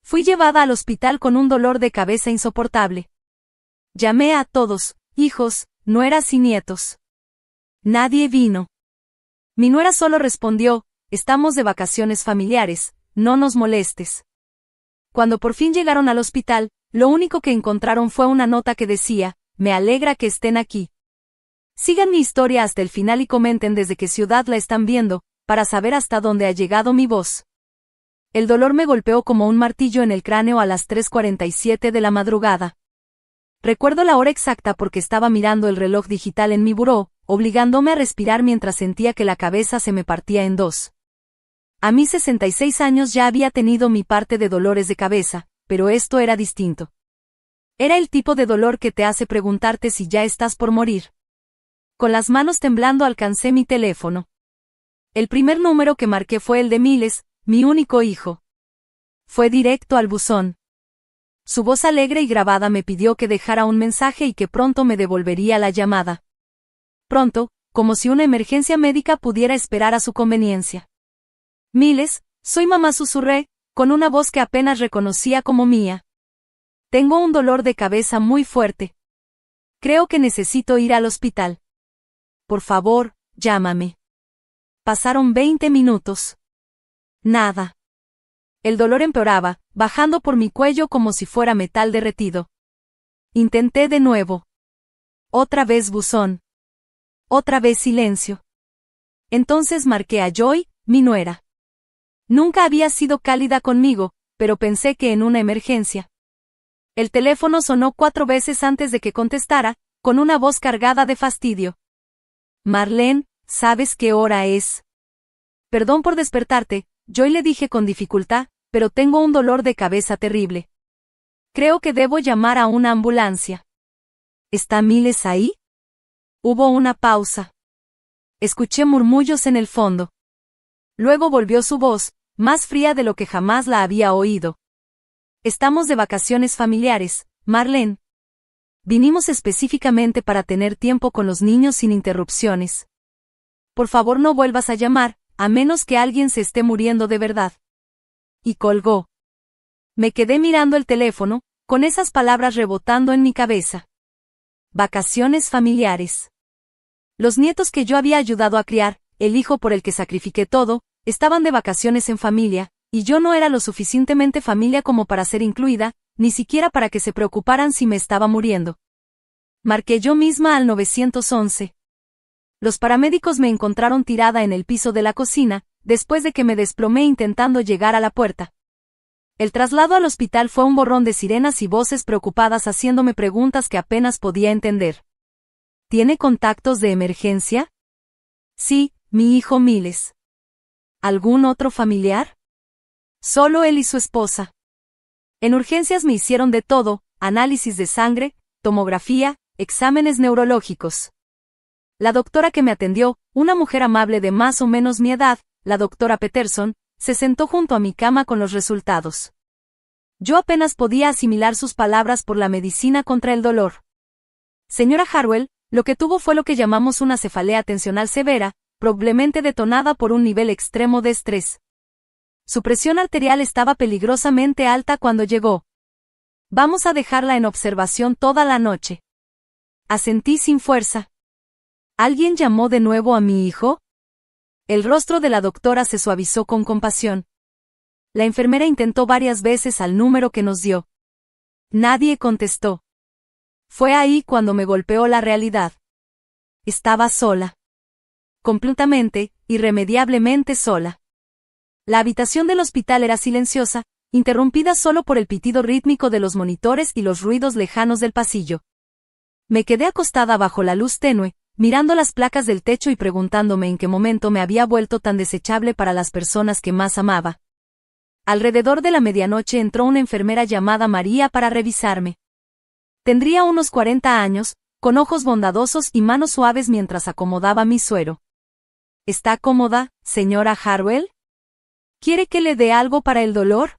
Fui llevada al hospital con un dolor de cabeza insoportable. Llamé a todos, hijos, nueras y nietos. Nadie vino. Mi nuera solo respondió, estamos de vacaciones familiares, no nos molestes. Cuando por fin llegaron al hospital, lo único que encontraron fue una nota que decía, me alegra que estén aquí. Sigan mi historia hasta el final y comenten desde qué ciudad la están viendo, para saber hasta dónde ha llegado mi voz. El dolor me golpeó como un martillo en el cráneo a las 3:47 de la madrugada. Recuerdo la hora exacta porque estaba mirando el reloj digital en mi buró, obligándome a respirar mientras sentía que la cabeza se me partía en dos. A mis 66 años ya había tenido mi parte de dolores de cabeza, pero esto era distinto. Era el tipo de dolor que te hace preguntarte si ya estás por morir. Con las manos temblando alcancé mi teléfono. El primer número que marqué fue el de Miles, mi único hijo. Fue directo al buzón. Su voz alegre y grabada me pidió que dejara un mensaje y que pronto me devolvería la llamada. Pronto, como si una emergencia médica pudiera esperar a su conveniencia. Miles, soy mamá, susurré, con una voz que apenas reconocía como mía. Tengo un dolor de cabeza muy fuerte. Creo que necesito ir al hospital. Por favor, llámame. Pasaron 20 minutos. Nada. El dolor empeoraba, bajando por mi cuello como si fuera metal derretido. Intenté de nuevo. Otra vez buzón. Otra vez silencio. Entonces marqué a Joy, mi nuera. Nunca había sido cálida conmigo, pero pensé que en una emergencia. El teléfono sonó 4 veces antes de que contestara, con una voz cargada de fastidio. Marlene, ¿sabes qué hora es? Perdón por despertarte, Joy, le dije con dificultad, pero tengo un dolor de cabeza terrible. Creo que debo llamar a una ambulancia. ¿Está Miles ahí? Hubo una pausa. Escuché murmullos en el fondo. Luego volvió su voz, más fría de lo que jamás la había oído. Estamos de vacaciones familiares, Marlene. Vinimos específicamente para tener tiempo con los niños sin interrupciones. Por favor, no vuelvas a llamar, a menos que alguien se esté muriendo de verdad. Y colgó. Me quedé mirando el teléfono, con esas palabras rebotando en mi cabeza. Vacaciones familiares. Los nietos que yo había ayudado a criar, el hijo por el que sacrifiqué todo, estaban de vacaciones en familia, y yo no era lo suficientemente familia como para ser incluida, ni siquiera para que se preocuparan si me estaba muriendo. Marqué yo misma al 911. Los paramédicos me encontraron tirada en el piso de la cocina, después de que me desplomé intentando llegar a la puerta. El traslado al hospital fue un borrón de sirenas y voces preocupadas haciéndome preguntas que apenas podía entender. ¿Tiene contactos de emergencia? Sí, mi hijo Miles. ¿Algún otro familiar? Solo él y su esposa. En urgencias me hicieron de todo, análisis de sangre, tomografía, exámenes neurológicos. La doctora que me atendió, una mujer amable de más o menos mi edad, la doctora Peterson, se sentó junto a mi cama con los resultados. Yo apenas podía asimilar sus palabras por la medicina contra el dolor. Señora Harwell, lo que tuvo fue lo que llamamos una cefalea tensional severa, probablemente detonada por un nivel extremo de estrés. Su presión arterial estaba peligrosamente alta cuando llegó. Vamos a dejarla en observación toda la noche. Asentí sin fuerza. ¿Alguien llamó de nuevo a mi hijo? El rostro de la doctora se suavizó con compasión. La enfermera intentó varias veces al número que nos dio. Nadie contestó. Fue ahí cuando me golpeó la realidad. Estaba sola. Completamente, irremediablemente sola. La habitación del hospital era silenciosa, interrumpida solo por el pitido rítmico de los monitores y los ruidos lejanos del pasillo. Me quedé acostada bajo la luz tenue, mirando las placas del techo y preguntándome en qué momento me había vuelto tan desechable para las personas que más amaba. Alrededor de la medianoche entró una enfermera llamada María para revisarme. Tendría unos 40 años, con ojos bondadosos y manos suaves mientras acomodaba mi suero. ¿Está cómoda, señora Harwell? ¿Quiere que le dé algo para el dolor?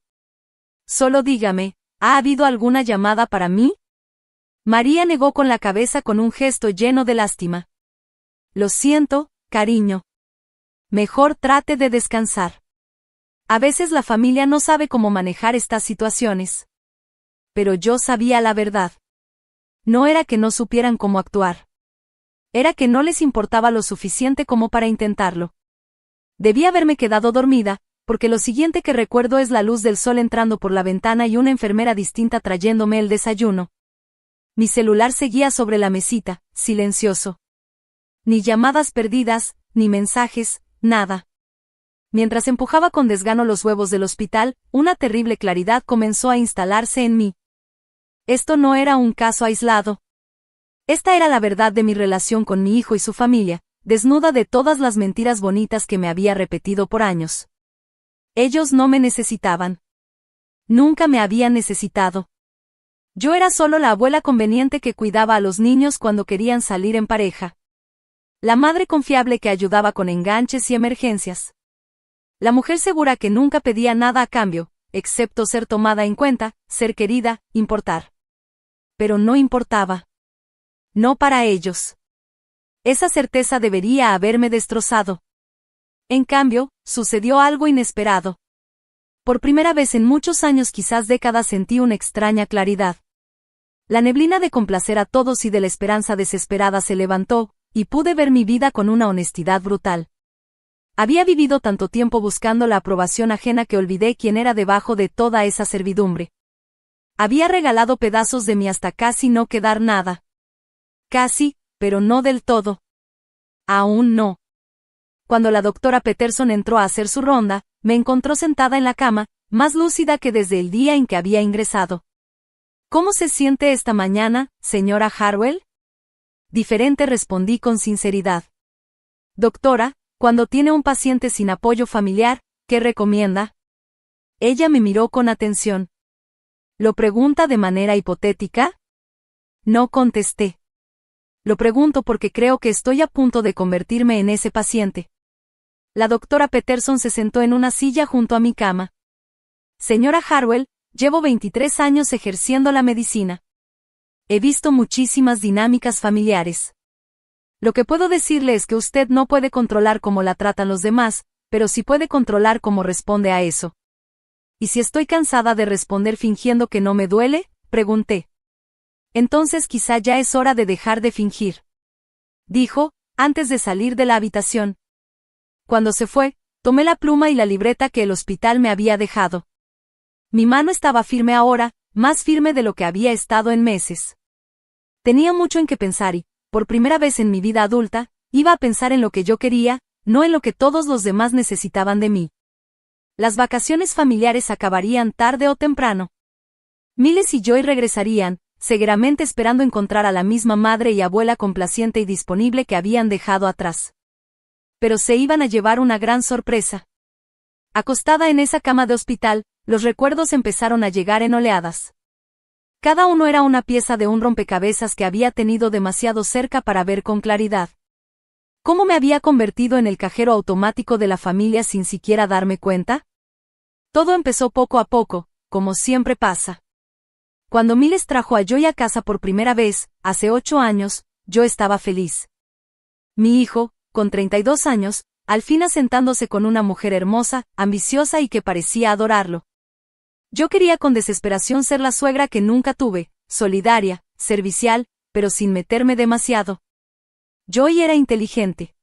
Solo dígame, ¿ha habido alguna llamada para mí? María negó con la cabeza con un gesto lleno de lástima. Lo siento, cariño. Mejor trate de descansar. A veces la familia no sabe cómo manejar estas situaciones. Pero yo sabía la verdad. No era que no supieran cómo actuar. Era que no les importaba lo suficiente como para intentarlo. Debí haberme quedado dormida, porque lo siguiente que recuerdo es la luz del sol entrando por la ventana y una enfermera distinta trayéndome el desayuno. Mi celular seguía sobre la mesita, silencioso. Ni llamadas perdidas, ni mensajes, nada. Mientras empujaba con desgano los huevos del hospital, una terrible claridad comenzó a instalarse en mí. Esto no era un caso aislado. Esta era la verdad de mi relación con mi hijo y su familia, desnuda de todas las mentiras bonitas que me había repetido por años. Ellos no me necesitaban. Nunca me habían necesitado. Yo era solo la abuela conveniente que cuidaba a los niños cuando querían salir en pareja. La madre confiable que ayudaba con enganches y emergencias. La mujer segura que nunca pedía nada a cambio, excepto ser tomada en cuenta, ser querida, importar. Pero no importaba. No para ellos. Esa certeza debería haberme destrozado. En cambio, sucedió algo inesperado. Por primera vez en muchos años, quizás décadas, sentí una extraña claridad. La neblina de complacer a todos y de la esperanza desesperada se levantó, y pude ver mi vida con una honestidad brutal. Había vivido tanto tiempo buscando la aprobación ajena que olvidé quién era debajo de toda esa servidumbre. Había regalado pedazos de mí hasta casi no quedar nada. Casi, pero no del todo. Aún no. Cuando la doctora Peterson entró a hacer su ronda, me encontró sentada en la cama, más lúcida que desde el día en que había ingresado. ¿Cómo se siente esta mañana, señora Harwell? Diferente, respondí con sinceridad. Doctora, cuando tiene un paciente sin apoyo familiar, ¿qué recomienda? Ella me miró con atención. ¿Lo pregunta de manera hipotética? No contesté. Lo pregunto porque creo que estoy a punto de convertirme en ese paciente. La doctora Peterson se sentó en una silla junto a mi cama. Señora Harwell, llevo 23 años ejerciendo la medicina. He visto muchísimas dinámicas familiares. Lo que puedo decirle es que usted no puede controlar cómo la tratan los demás, pero sí puede controlar cómo responde a eso. ¿Y si estoy cansada de responder fingiendo que no me duele?, pregunté. Entonces quizá ya es hora de dejar de fingir, dijo, antes de salir de la habitación. Cuando se fue, tomé la pluma y la libreta que el hospital me había dejado. Mi mano estaba firme ahora, más firme de lo que había estado en meses. Tenía mucho en qué pensar y, por primera vez en mi vida adulta, iba a pensar en lo que yo quería, no en lo que todos los demás necesitaban de mí. Las vacaciones familiares acabarían tarde o temprano. Miles y Joy regresarían, seguramente esperando encontrar a la misma madre y abuela complaciente y disponible que habían dejado atrás. Pero se iban a llevar una gran sorpresa. Acostada en esa cama de hospital, los recuerdos empezaron a llegar en oleadas. Cada uno era una pieza de un rompecabezas que había tenido demasiado cerca para ver con claridad. ¿Cómo me había convertido en el cajero automático de la familia sin siquiera darme cuenta? Todo empezó poco a poco, como siempre pasa. Cuando Miles trajo a Joy a casa por primera vez, hace 8 años, yo estaba feliz. Mi hijo, con 32 años, al fin asentándose con una mujer hermosa, ambiciosa y que parecía adorarlo. Yo quería con desesperación ser la suegra que nunca tuve, solidaria, servicial, pero sin meterme demasiado. Joy era inteligente.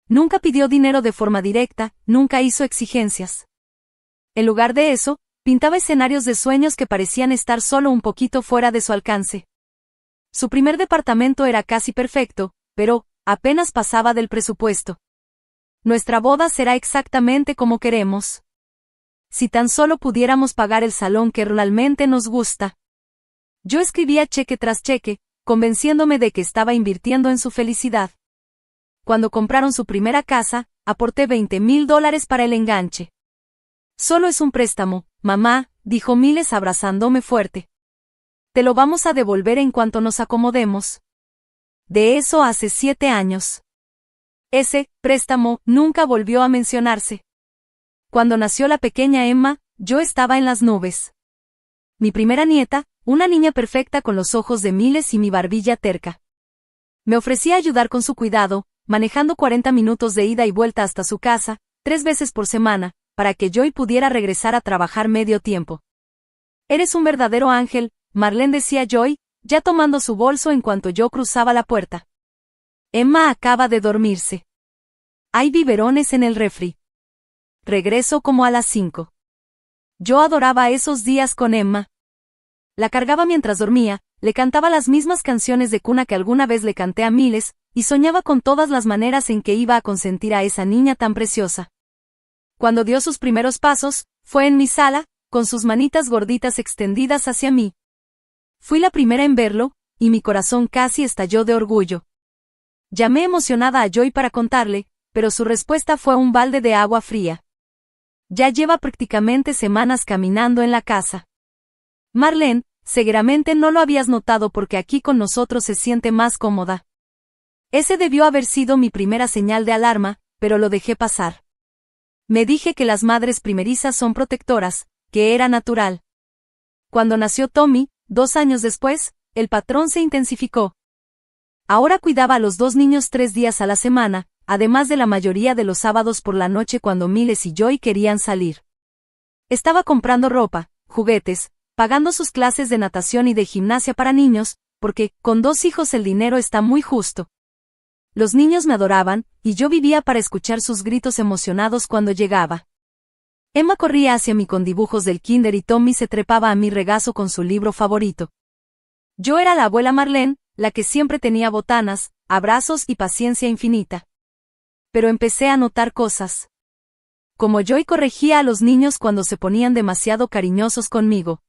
Nunca pidió dinero de forma directa, nunca hizo exigencias. En lugar de eso, pintaba escenarios de sueños que parecían estar solo un poquito fuera de su alcance. Su primer departamento era casi perfecto, pero apenas pasaba del presupuesto. Nuestra boda será exactamente como queremos. Si tan solo pudiéramos pagar el salón que realmente nos gusta. Yo escribía cheque tras cheque, convenciéndome de que estaba invirtiendo en su felicidad. Cuando compraron su primera casa, aporté $20,000 para el enganche. Solo es un préstamo, mamá, dijo Miles abrazándome fuerte. Te lo vamos a devolver en cuanto nos acomodemos. De eso hace 7 años. Ese préstamo nunca volvió a mencionarse. Cuando nació la pequeña Emma, yo estaba en las nubes. Mi primera nieta, una niña perfecta con los ojos de Miles y mi barbilla terca. Me ofrecí a ayudar con su cuidado, manejando 40 minutos de ida y vuelta hasta su casa, 3 veces por semana, para que Joy pudiera regresar a trabajar medio tiempo. Eres un verdadero ángel, Marlene, decía Joy, ya tomando su bolso en cuanto yo cruzaba la puerta. Emma acaba de dormirse. Hay biberones en el refri. Regreso como a las 5. Yo adoraba esos días con Emma. La cargaba mientras dormía, le cantaba las mismas canciones de cuna que alguna vez le canté a miles, y soñaba con todas las maneras en que iba a consentir a esa niña tan preciosa. Cuando dio sus primeros pasos, fue en mi sala, con sus manitas gorditas extendidas hacia mí. Fui la primera en verlo, y mi corazón casi estalló de orgullo. Llamé emocionada a Joy para contarle, pero su respuesta fue un balde de agua fría. Ya lleva prácticamente semanas caminando en la casa. Marlene, seguramente no lo habías notado porque aquí con nosotros se siente más cómoda. Ese debió haber sido mi primera señal de alarma, pero lo dejé pasar. Me dije que las madres primerizas son protectoras, que era natural. Cuando nació Tommy, 2 años después, el patrón se intensificó. Ahora cuidaba a los 2 niños 3 días a la semana, además de la mayoría de los sábados por la noche cuando Miles y Joy querían salir. Estaba comprando ropa, juguetes, pagando sus clases de natación y de gimnasia para niños, porque, con 2 hijos el dinero está muy justo. Los niños me adoraban, y yo vivía para escuchar sus gritos emocionados cuando llegaba. Emma corría hacia mí con dibujos del kinder y Tommy se trepaba a mi regazo con su libro favorito. Yo era la abuela Marlene, la que siempre tenía botanas, abrazos y paciencia infinita. Pero empecé a notar cosas. Como Joy corregía a los niños cuando se ponían demasiado cariñosos conmigo.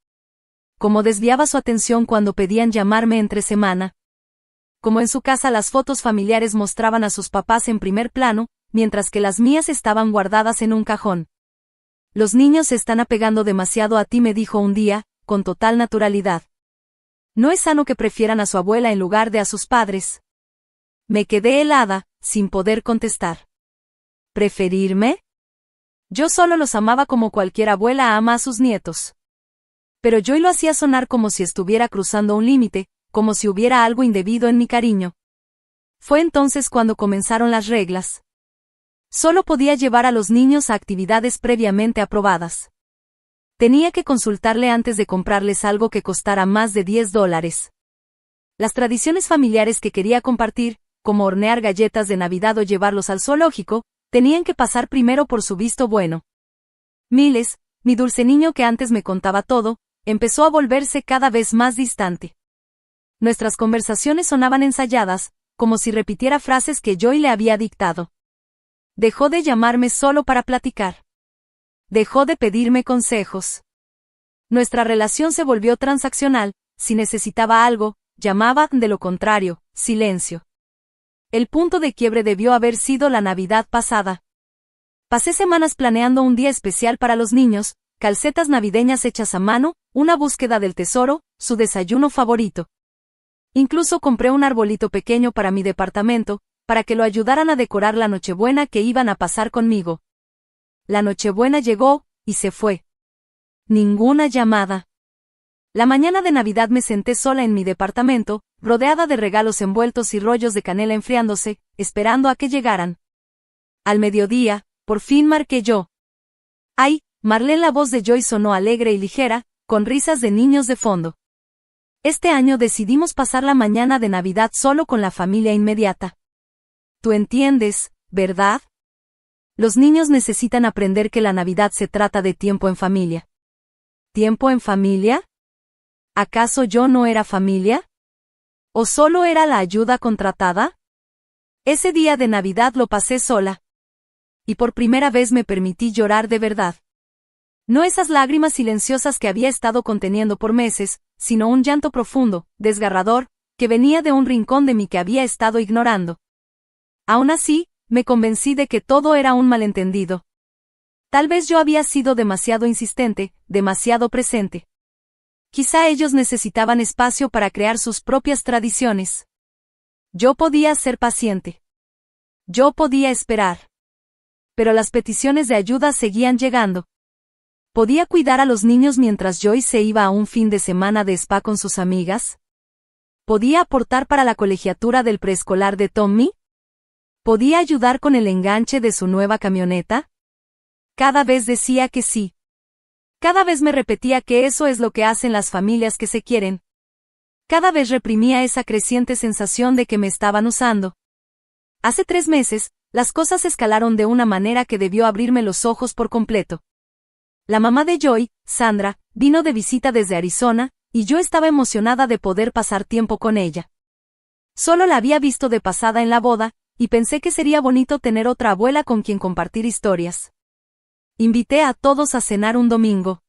Como desviaba su atención cuando pedían llamarme entre semana. Como en su casa las fotos familiares mostraban a sus papás en primer plano, mientras que las mías estaban guardadas en un cajón. Los niños se están apegando demasiado a ti, me dijo un día, con total naturalidad. ¿No es sano que prefieran a su abuela en lugar de a sus padres? Me quedé helada, sin poder contestar. ¿Preferirme? Yo solo los amaba como cualquier abuela ama a sus nietos. Pero Joy lo hacía sonar como si estuviera cruzando un límite, como si hubiera algo indebido en mi cariño. Fue entonces cuando comenzaron las reglas. Solo podía llevar a los niños a actividades previamente aprobadas. Tenía que consultarle antes de comprarles algo que costara más de $10. Las tradiciones familiares que quería compartir, como hornear galletas de Navidad o llevarlos al zoológico, tenían que pasar primero por su visto bueno. Miles, mi dulce niño que antes me contaba todo, empezó a volverse cada vez más distante. Nuestras conversaciones sonaban ensayadas, como si repitiera frases que Joy le había dictado. Dejó de llamarme solo para platicar. Dejó de pedirme consejos. Nuestra relación se volvió transaccional, si necesitaba algo, llamaba, de lo contrario, silencio. El punto de quiebre debió haber sido la Navidad pasada. Pasé semanas planeando un día especial para los niños, calcetas navideñas hechas a mano, una búsqueda del tesoro, su desayuno favorito. Incluso compré un arbolito pequeño para mi departamento, para que lo ayudaran a decorar la Nochebuena que iban a pasar conmigo. La Nochebuena llegó, y se fue. Ninguna llamada. La mañana de Navidad me senté sola en mi departamento, rodeada de regalos envueltos y rollos de canela enfriándose, esperando a que llegaran. Al mediodía, por fin marqué yo. ¡Ay! Marlene, la voz de Joy sonó alegre y ligera, con risas de niños de fondo. Este año decidimos pasar la mañana de Navidad solo con la familia inmediata. Tú entiendes, ¿verdad? Los niños necesitan aprender que la Navidad se trata de tiempo en familia. ¿Tiempo en familia? ¿Acaso yo no era familia? ¿O solo era la ayuda contratada? Ese día de Navidad lo pasé sola. Y por primera vez me permití llorar de verdad. No esas lágrimas silenciosas que había estado conteniendo por meses, sino un llanto profundo, desgarrador, que venía de un rincón de mí que había estado ignorando. Aún así, me convencí de que todo era un malentendido. Tal vez yo había sido demasiado insistente, demasiado presente. Quizá ellos necesitaban espacio para crear sus propias tradiciones. Yo podía ser paciente. Yo podía esperar. Pero las peticiones de ayuda seguían llegando. ¿Podía cuidar a los niños mientras Joy se iba a un fin de semana de spa con sus amigas? ¿Podía aportar para la colegiatura del preescolar de Tommy? ¿Podía ayudar con el enganche de su nueva camioneta? Cada vez decía que sí. Cada vez me repetía que eso es lo que hacen las familias que se quieren. Cada vez reprimía esa creciente sensación de que me estaban usando. Hace 3 meses, las cosas escalaron de una manera que debió abrirme los ojos por completo. La mamá de Joy, Sandra, vino de visita desde Arizona, y yo estaba emocionada de poder pasar tiempo con ella. Solo la había visto de pasada en la boda, y pensé que sería bonito tener otra abuela con quien compartir historias. Invité a todos a cenar un domingo.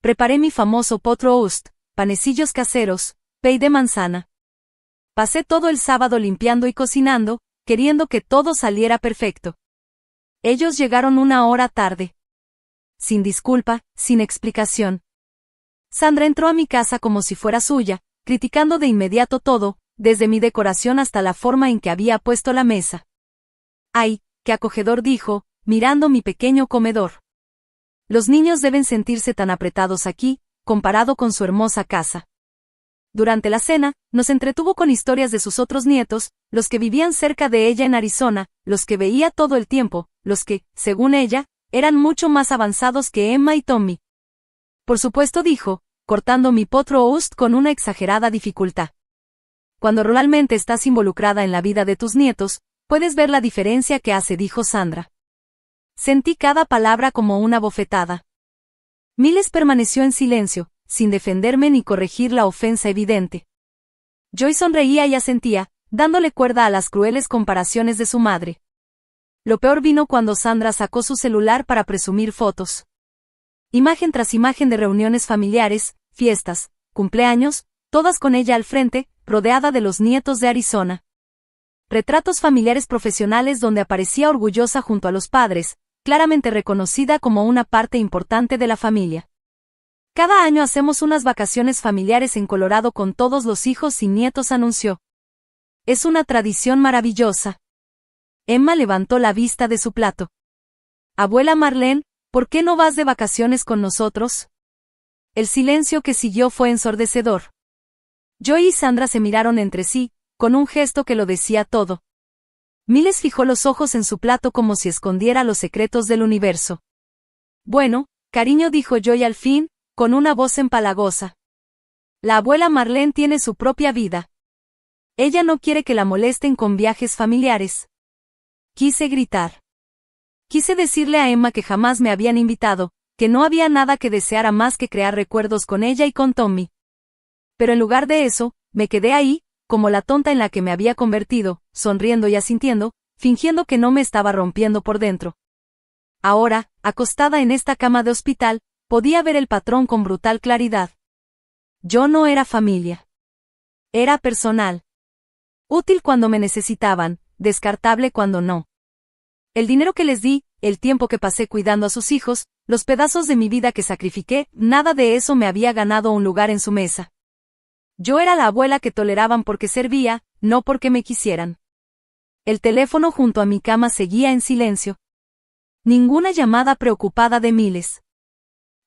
Preparé mi famoso pot roast, panecillos caseros, pay de manzana. Pasé todo el sábado limpiando y cocinando, queriendo que todo saliera perfecto. Ellos llegaron 1 hora tarde. Sin disculpa, sin explicación. Sandra entró a mi casa como si fuera suya, criticando de inmediato todo, desde mi decoración hasta la forma en que había puesto la mesa. ¡Ay, qué acogedor!, dijo, mirando mi pequeño comedor. Los niños deben sentirse tan apretados aquí, comparado con su hermosa casa. Durante la cena, nos entretuvo con historias de sus otros nietos, los que vivían cerca de ella en Arizona, los que veía todo el tiempo, los que, según ella, eran mucho más avanzados que Emma y Tommy. Por supuesto, dijo, cortando mi pot roast con una exagerada dificultad. Cuando realmente estás involucrada en la vida de tus nietos, puedes ver la diferencia que hace, dijo Sandra. Sentí cada palabra como una bofetada. Miles permaneció en silencio, sin defenderme ni corregir la ofensa evidente. Joy sonreía y asentía, dándole cuerda a las crueles comparaciones de su madre. Lo peor vino cuando Sandra sacó su celular para presumir fotos. Imagen tras imagen de reuniones familiares, fiestas, cumpleaños, todas con ella al frente, rodeada de los nietos de Arizona. Retratos familiares profesionales donde aparecía orgullosa junto a los padres, claramente reconocida como una parte importante de la familia. Cada año hacemos unas vacaciones familiares en Colorado con todos los hijos y nietos, anunció. Es una tradición maravillosa. Emma levantó la vista de su plato. Abuela Marlene, ¿por qué no vas de vacaciones con nosotros? El silencio que siguió fue ensordecedor. Joy y Sandra se miraron entre sí, con un gesto que lo decía todo. Miles fijó los ojos en su plato como si escondiera los secretos del universo. Bueno, cariño, dijo Joy al fin, con una voz empalagosa. La abuela Marlene tiene su propia vida. Ella no quiere que la molesten con viajes familiares. Quise gritar. Quise decirle a Emma que jamás me habían invitado, que no había nada que deseara más que crear recuerdos con ella y con Tommy. Pero en lugar de eso, me quedé ahí, como la tonta en la que me había convertido, sonriendo y asintiendo, fingiendo que no me estaba rompiendo por dentro. Ahora, acostada en esta cama de hospital, podía ver el patrón con brutal claridad. Yo no era familia. Era personal. Útil cuando me necesitaban, descartable cuando no. El dinero que les di, el tiempo que pasé cuidando a sus hijos, los pedazos de mi vida que sacrifiqué, nada de eso me había ganado un lugar en su mesa. Yo era la abuela que toleraban porque servía, no porque me quisieran. El teléfono junto a mi cama seguía en silencio. Ninguna llamada preocupada de Miles.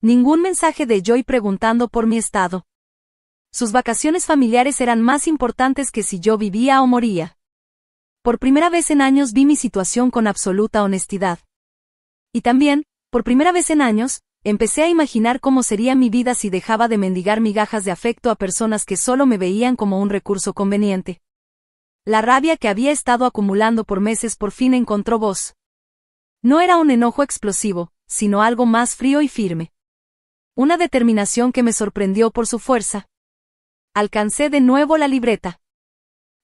Ningún mensaje de Joy preguntando por mi estado. Sus vacaciones familiares eran más importantes que si yo vivía o moría. Por primera vez en años vi mi situación con absoluta honestidad. Y también, por primera vez en años, empecé a imaginar cómo sería mi vida si dejaba de mendigar migajas de afecto a personas que solo me veían como un recurso conveniente. La rabia que había estado acumulando por meses por fin encontró voz. No era un enojo explosivo, sino algo más frío y firme. Una determinación que me sorprendió por su fuerza. Alcancé de nuevo la libreta.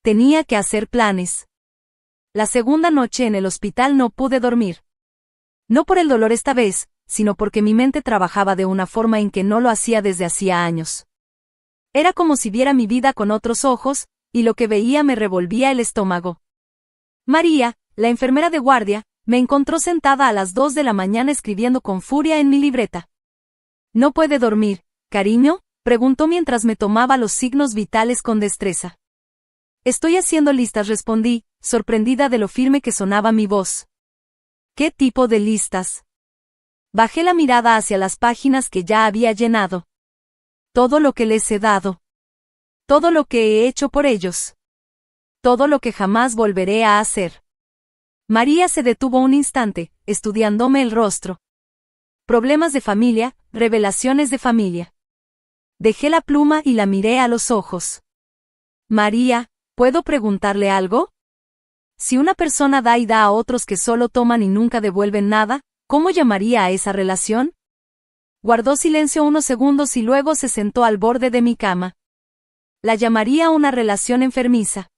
Tenía que hacer planes. La segunda noche en el hospital no pude dormir. No por el dolor esta vez, sino porque mi mente trabajaba de una forma en que no lo hacía desde hacía años. Era como si viera mi vida con otros ojos, y lo que veía me revolvía el estómago. María, la enfermera de guardia, me encontró sentada a las 2 de la mañana escribiendo con furia en mi libreta. ¿No puede dormir, cariño?, preguntó mientras me tomaba los signos vitales con destreza. Estoy haciendo listas, respondí, sorprendida de lo firme que sonaba mi voz. ¿Qué tipo de listas? Bajé la mirada hacia las páginas que ya había llenado. Todo lo que les he dado. Todo lo que he hecho por ellos. Todo lo que jamás volveré a hacer. María se detuvo un instante, estudiándome el rostro. Problemas de familia, revelaciones de familia. Dejé la pluma y la miré a los ojos. María, ¿puedo preguntarle algo? Si una persona da y da a otros que solo toman y nunca devuelven nada, ¿cómo llamaría a esa relación? Guardó silencio unos segundos y luego se sentó al borde de mi cama. La llamaría una relación enfermiza.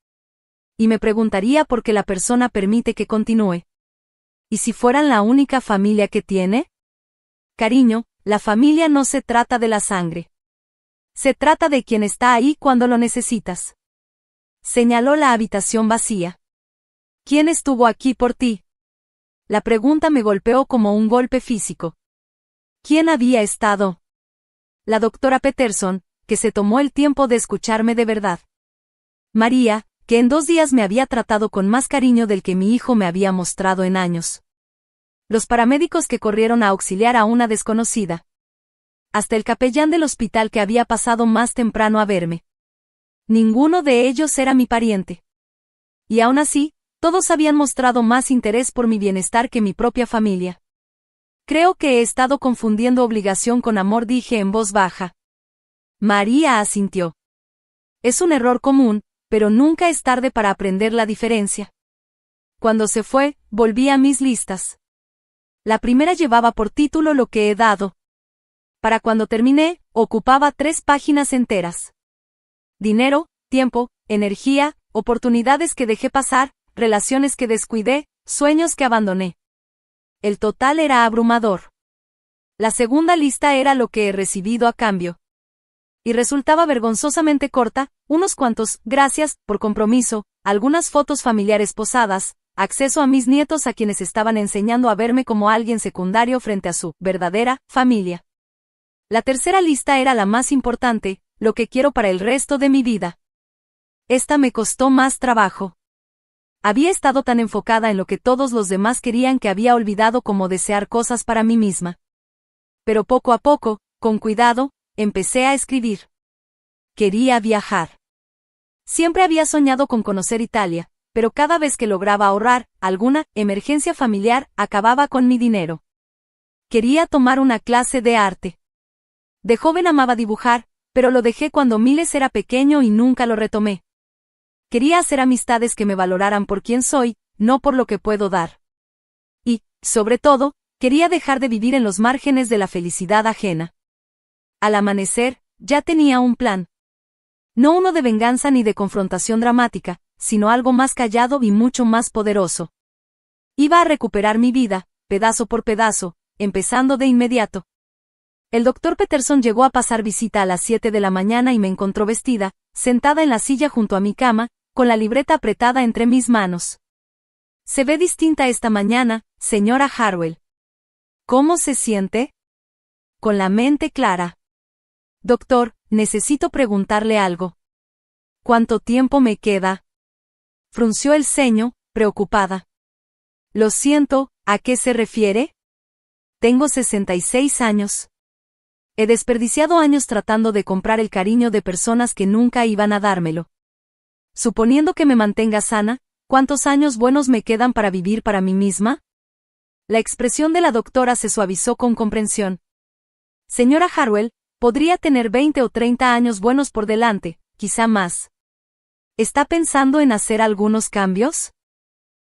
Y me preguntaría por qué la persona permite que continúe. ¿Y si fueran la única familia que tiene? Cariño, la familia no se trata de la sangre. Se trata de quien está ahí cuando lo necesitas. Señaló la habitación vacía. ¿Quién estuvo aquí por ti? La pregunta me golpeó como un golpe físico. ¿Quién había estado? La doctora Peterson, que se tomó el tiempo de escucharme de verdad. María, que en 2 días me había tratado con más cariño del que mi hijo me había mostrado en años. Los paramédicos que corrieron a auxiliar a una desconocida. Hasta el capellán del hospital que había pasado más temprano a verme. Ninguno de ellos era mi pariente. Y aún así, todos habían mostrado más interés por mi bienestar que mi propia familia. Creo que he estado confundiendo obligación con amor, dije en voz baja. María asintió. Es un error común, pero nunca es tarde para aprender la diferencia. Cuando se fue, volví a mis listas. La primera llevaba por título Lo que he dado. Para cuando terminé, ocupaba 3 páginas enteras. Dinero, tiempo, energía, oportunidades que dejé pasar, relaciones que descuidé, sueños que abandoné. El total era abrumador. La segunda lista era lo que he recibido a cambio. Y resultaba vergonzosamente corta, unos cuantos, gracias, por compromiso, algunas fotos familiares posadas, acceso a mis nietos a quienes estaban enseñando a verme como alguien secundario frente a su verdadera familia. La tercera lista era la más importante, lo que quiero para el resto de mi vida. Esta me costó más trabajo. Había estado tan enfocada en lo que todos los demás querían que había olvidado cómo desear cosas para mí misma. Pero poco a poco, con cuidado, empecé a escribir. Quería viajar. Siempre había soñado con conocer Italia, pero cada vez que lograba ahorrar, alguna emergencia familiar acababa con mi dinero. Quería tomar una clase de arte. De joven amaba dibujar, pero lo dejé cuando Miles era pequeño y nunca lo retomé. Quería hacer amistades que me valoraran por quien soy, no por lo que puedo dar. Y, sobre todo, quería dejar de vivir en los márgenes de la felicidad ajena. Al amanecer, ya tenía un plan. No uno de venganza ni de confrontación dramática, sino algo más callado y mucho más poderoso. Iba a recuperar mi vida, pedazo por pedazo, empezando de inmediato. El doctor Peterson llegó a pasar visita a las 7 de la mañana y me encontró vestida, sentada en la silla junto a mi cama, con la libreta apretada entre mis manos. Se ve distinta esta mañana, señora Harwell. ¿Cómo se siente? Con la mente clara. Doctor, necesito preguntarle algo. ¿Cuánto tiempo me queda? Frunció el ceño, preocupada. Lo siento, ¿a qué se refiere? Tengo 66 años. He desperdiciado años tratando de comprar el cariño de personas que nunca iban a dármelo. Suponiendo que me mantenga sana, ¿cuántos años buenos me quedan para vivir para mí misma? La expresión de la doctora se suavizó con comprensión. Señora Harwell, podría tener 20 o 30 años buenos por delante, quizá más. ¿Está pensando en hacer algunos cambios?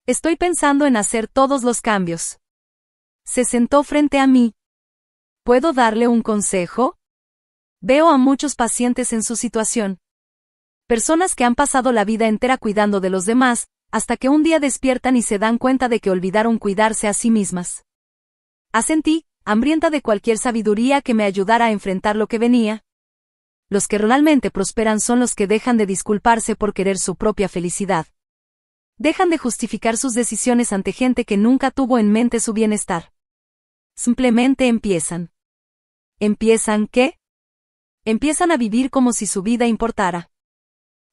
Estoy pensando en hacer todos los cambios. Se sentó frente a mí. ¿Puedo darle un consejo? Veo a muchos pacientes en su situación. Personas que han pasado la vida entera cuidando de los demás, hasta que un día despiertan y se dan cuenta de que olvidaron cuidarse a sí mismas. Asentí, hambrienta de cualquier sabiduría que me ayudara a enfrentar lo que venía. Los que realmente prosperan son los que dejan de disculparse por querer su propia felicidad. Dejan de justificar sus decisiones ante gente que nunca tuvo en mente su bienestar. Simplemente empiezan. ¿Empiezan qué? Empiezan a vivir como si su vida importara.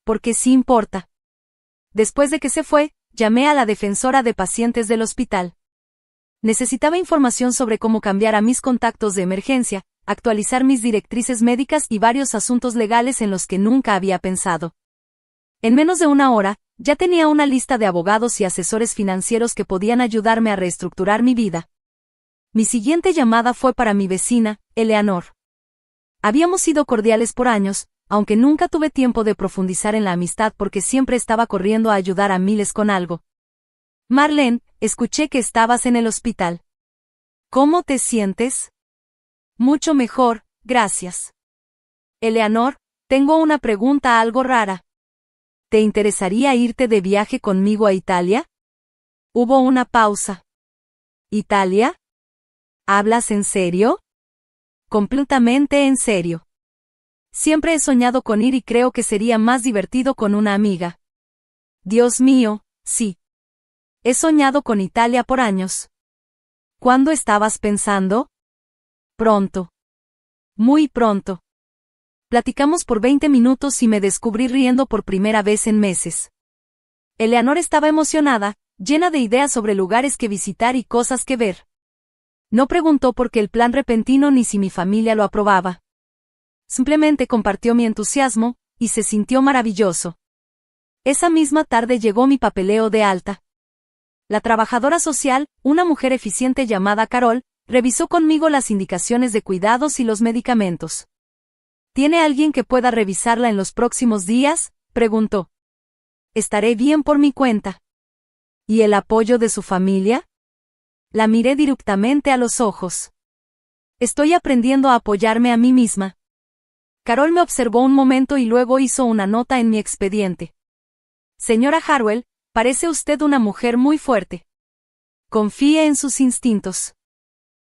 Porque sí importa. Después de que se fue, llamé a la defensora de pacientes del hospital. Necesitaba información sobre cómo cambiar a mis contactos de emergencia, actualizar mis directrices médicas y varios asuntos legales en los que nunca había pensado. En menos de una hora, ya tenía una lista de abogados y asesores financieros que podían ayudarme a reestructurar mi vida. Mi siguiente llamada fue para mi vecina, Eleanor. Habíamos sido cordiales por años, aunque nunca tuve tiempo de profundizar en la amistad porque siempre estaba corriendo a ayudar a Miles con algo. Marlene, escuché que estabas en el hospital. ¿Cómo te sientes? Mucho mejor, gracias. Eleanor, tengo una pregunta algo rara. ¿Te interesaría irte de viaje conmigo a Italia? Hubo una pausa. ¿Italia? ¿Hablas en serio? Completamente en serio. Siempre he soñado con ir y creo que sería más divertido con una amiga. Dios mío, sí. He soñado con Italia por años. ¿Cuándo estabas pensando? Pronto. Muy pronto. Platicamos por 20 minutos y me descubrí riendo por primera vez en meses. Eleanor estaba emocionada, llena de ideas sobre lugares que visitar y cosas que ver. No preguntó por qué el plan repentino ni si mi familia lo aprobaba. Simplemente compartió mi entusiasmo, y se sintió maravilloso. Esa misma tarde llegó mi papeleo de alta. La trabajadora social, una mujer eficiente llamada Carol, revisó conmigo las indicaciones de cuidados y los medicamentos. ¿Tiene alguien que pueda revisarla en los próximos días?, preguntó. Estaré bien por mi cuenta. ¿Y el apoyo de su familia? La miré directamente a los ojos. Estoy aprendiendo a apoyarme a mí misma. Carol me observó un momento y luego hizo una nota en mi expediente. Señora Harwell, parece usted una mujer muy fuerte. Confíe en sus instintos.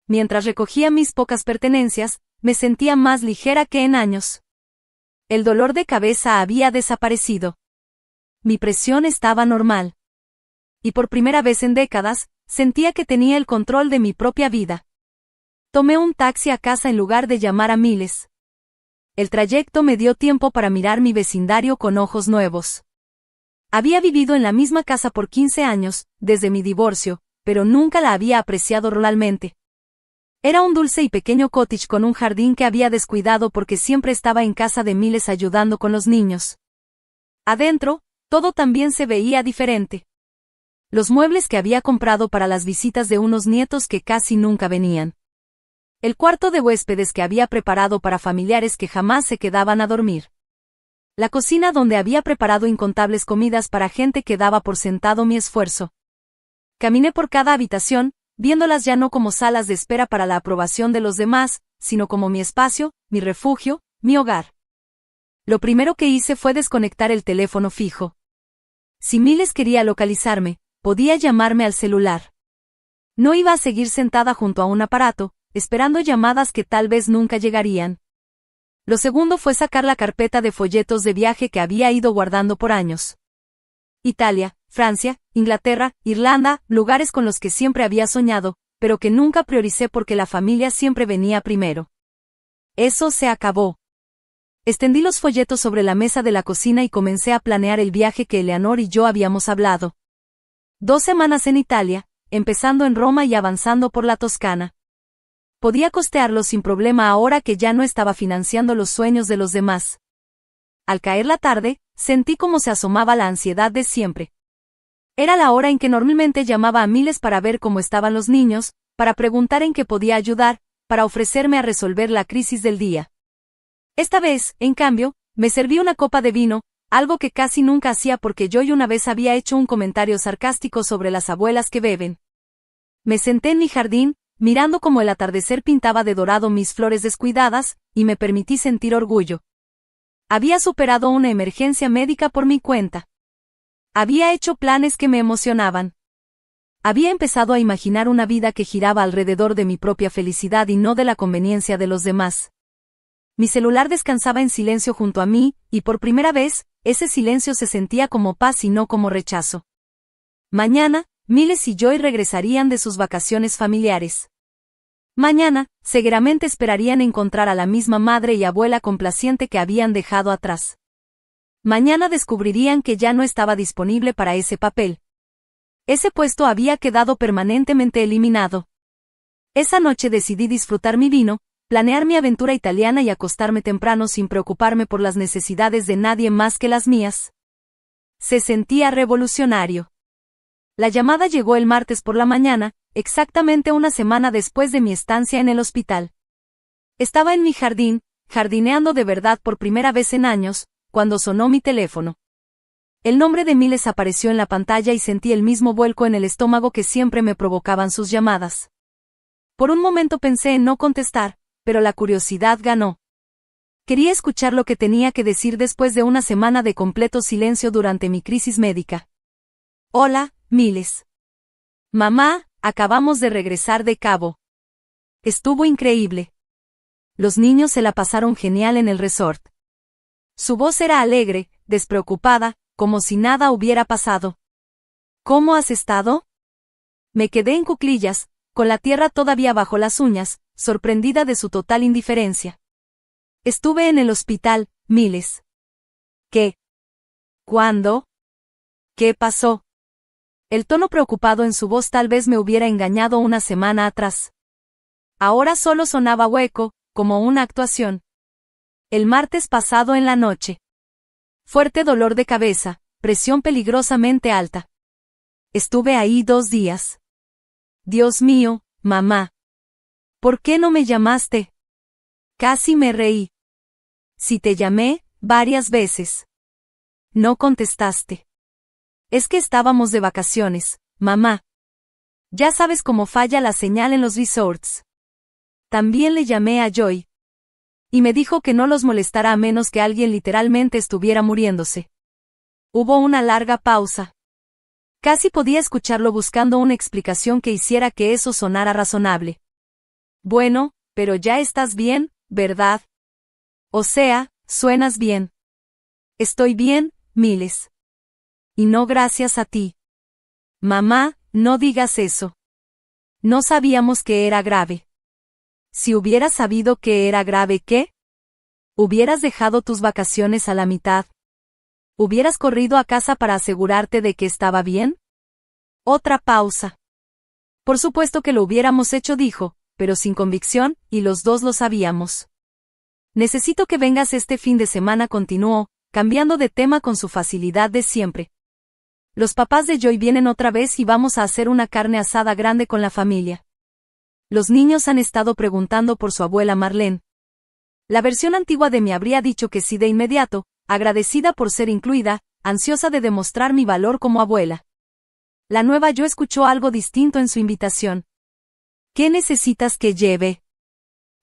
Mientras recogía mis pocas pertenencias, me sentía más ligera que en años. El dolor de cabeza había desaparecido. Mi presión estaba normal. Y por primera vez en décadas, sentía que tenía el control de mi propia vida. Tomé un taxi a casa en lugar de llamar a Miles. El trayecto me dio tiempo para mirar mi vecindario con ojos nuevos. Había vivido en la misma casa por 15 años, desde mi divorcio, pero nunca la había apreciado realmente. Era un dulce y pequeño cottage con un jardín que había descuidado porque siempre estaba en casa de Miles ayudando con los niños. Adentro, todo también se veía diferente. Los muebles que había comprado para las visitas de unos nietos que casi nunca venían. El cuarto de huéspedes que había preparado para familiares que jamás se quedaban a dormir. La cocina donde había preparado incontables comidas para gente que daba por sentado mi esfuerzo. Caminé por cada habitación, viéndolas ya no como salas de espera para la aprobación de los demás, sino como mi espacio, mi refugio, mi hogar. Lo primero que hice fue desconectar el teléfono fijo. Si Miles quería localizarme, podía llamarme al celular. No iba a seguir sentada junto a un aparato, esperando llamadas que tal vez nunca llegarían. Lo segundo fue sacar la carpeta de folletos de viaje que había ido guardando por años. Italia, Francia, Inglaterra, Irlanda, lugares con los que siempre había soñado, pero que nunca prioricé porque la familia siempre venía primero. Eso se acabó. Extendí los folletos sobre la mesa de la cocina y comencé a planear el viaje que Eleanor y yo habíamos hablado. 2 semanas en Italia, empezando en Roma y avanzando por la Toscana. Podía costearlo sin problema ahora que ya no estaba financiando los sueños de los demás. Al caer la tarde, sentí como se asomaba la ansiedad de siempre. Era la hora en que normalmente llamaba a Miles para ver cómo estaban los niños, para preguntar en qué podía ayudar, para ofrecerme a resolver la crisis del día. Esta vez, en cambio, me serví una copa de vino, algo que casi nunca hacía porque yo una vez había hecho un comentario sarcástico sobre las abuelas que beben. Me senté en mi jardín, mirando cómo el atardecer pintaba de dorado mis flores descuidadas, y me permití sentir orgullo. Había superado una emergencia médica por mi cuenta. Había hecho planes que me emocionaban. Había empezado a imaginar una vida que giraba alrededor de mi propia felicidad y no de la conveniencia de los demás. Mi celular descansaba en silencio junto a mí, y por primera vez, ese silencio se sentía como paz y no como rechazo. Mañana, Miles y Joy regresarían de sus vacaciones familiares. Mañana, seguramente esperarían encontrar a la misma madre y abuela complaciente que habían dejado atrás. Mañana descubrirían que ya no estaba disponible para ese papel. Ese puesto había quedado permanentemente eliminado. Esa noche decidí disfrutar mi vino, planear mi aventura italiana y acostarme temprano sin preocuparme por las necesidades de nadie más que las mías. Se sentía revolucionario. La llamada llegó el martes por la mañana, exactamente una semana después de mi estancia en el hospital. Estaba en mi jardín, jardineando de verdad por primera vez en años, cuando sonó mi teléfono. El nombre de Miles apareció en la pantalla y sentí el mismo vuelco en el estómago que siempre me provocaban sus llamadas. Por un momento pensé en no contestar, pero la curiosidad ganó. Quería escuchar lo que tenía que decir después de una semana de completo silencio durante mi crisis médica. Hola, Miles. Mamá, acabamos de regresar de Cabo. Estuvo increíble. Los niños se la pasaron genial en el resort. Su voz era alegre, despreocupada, como si nada hubiera pasado. ¿Cómo has estado? Me quedé en cuclillas, con la tierra todavía bajo las uñas, sorprendida de su total indiferencia. Estuve en el hospital, Miles. ¿Qué? ¿Cuándo? ¿Qué pasó? El tono preocupado en su voz tal vez me hubiera engañado una semana atrás. Ahora solo sonaba hueco, como una actuación. El martes pasado en la noche. Fuerte dolor de cabeza, presión peligrosamente alta. Estuve ahí 2 días. Dios mío, mamá. ¿Por qué no me llamaste? Casi me reí. Si te llamé, varias veces. No contestaste. Es que estábamos de vacaciones, mamá. Ya sabes cómo falla la señal en los resorts. También le llamé a Joy. Y me dijo que no los molestara a menos que alguien literalmente estuviera muriéndose. Hubo una larga pausa. Casi podía escucharlo buscando una explicación que hiciera que eso sonara razonable. Bueno, pero ya estás bien, ¿verdad? O sea, suenas bien. Estoy bien, Miles. Y no gracias a ti. Mamá, no digas eso. No sabíamos que era grave. Si hubieras sabido que era grave, ¿qué? ¿Hubieras dejado tus vacaciones a la mitad? ¿Hubieras corrido a casa para asegurarte de que estaba bien? Otra pausa. Por supuesto que lo hubiéramos hecho, dijo, pero sin convicción, y los dos lo sabíamos. Necesito que vengas este fin de semana, continuó, cambiando de tema con su facilidad de siempre. Los papás de Joy vienen otra vez y vamos a hacer una carne asada grande con la familia. Los niños han estado preguntando por su abuela Marlene. La versión antigua de mí habría dicho que sí de inmediato, agradecida por ser incluida, ansiosa de demostrar mi valor como abuela. La nueva yo escuchó algo distinto en su invitación. ¿Qué necesitas que lleve?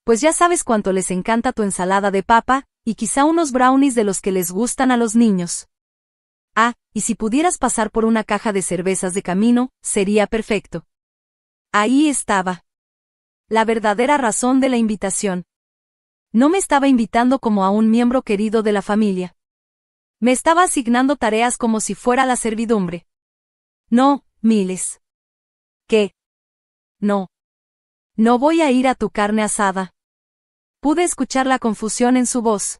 Pues ya sabes cuánto les encanta tu ensalada de papa, y quizá unos brownies de los que les gustan a los niños. Ah, y si pudieras pasar por una caja de cervezas de camino, sería perfecto. Ahí estaba. La verdadera razón de la invitación. No me estaba invitando como a un miembro querido de la familia. Me estaba asignando tareas como si fuera la servidumbre. No, Miles. ¿Qué? No. No voy a ir a tu carne asada. Pude escuchar la confusión en su voz.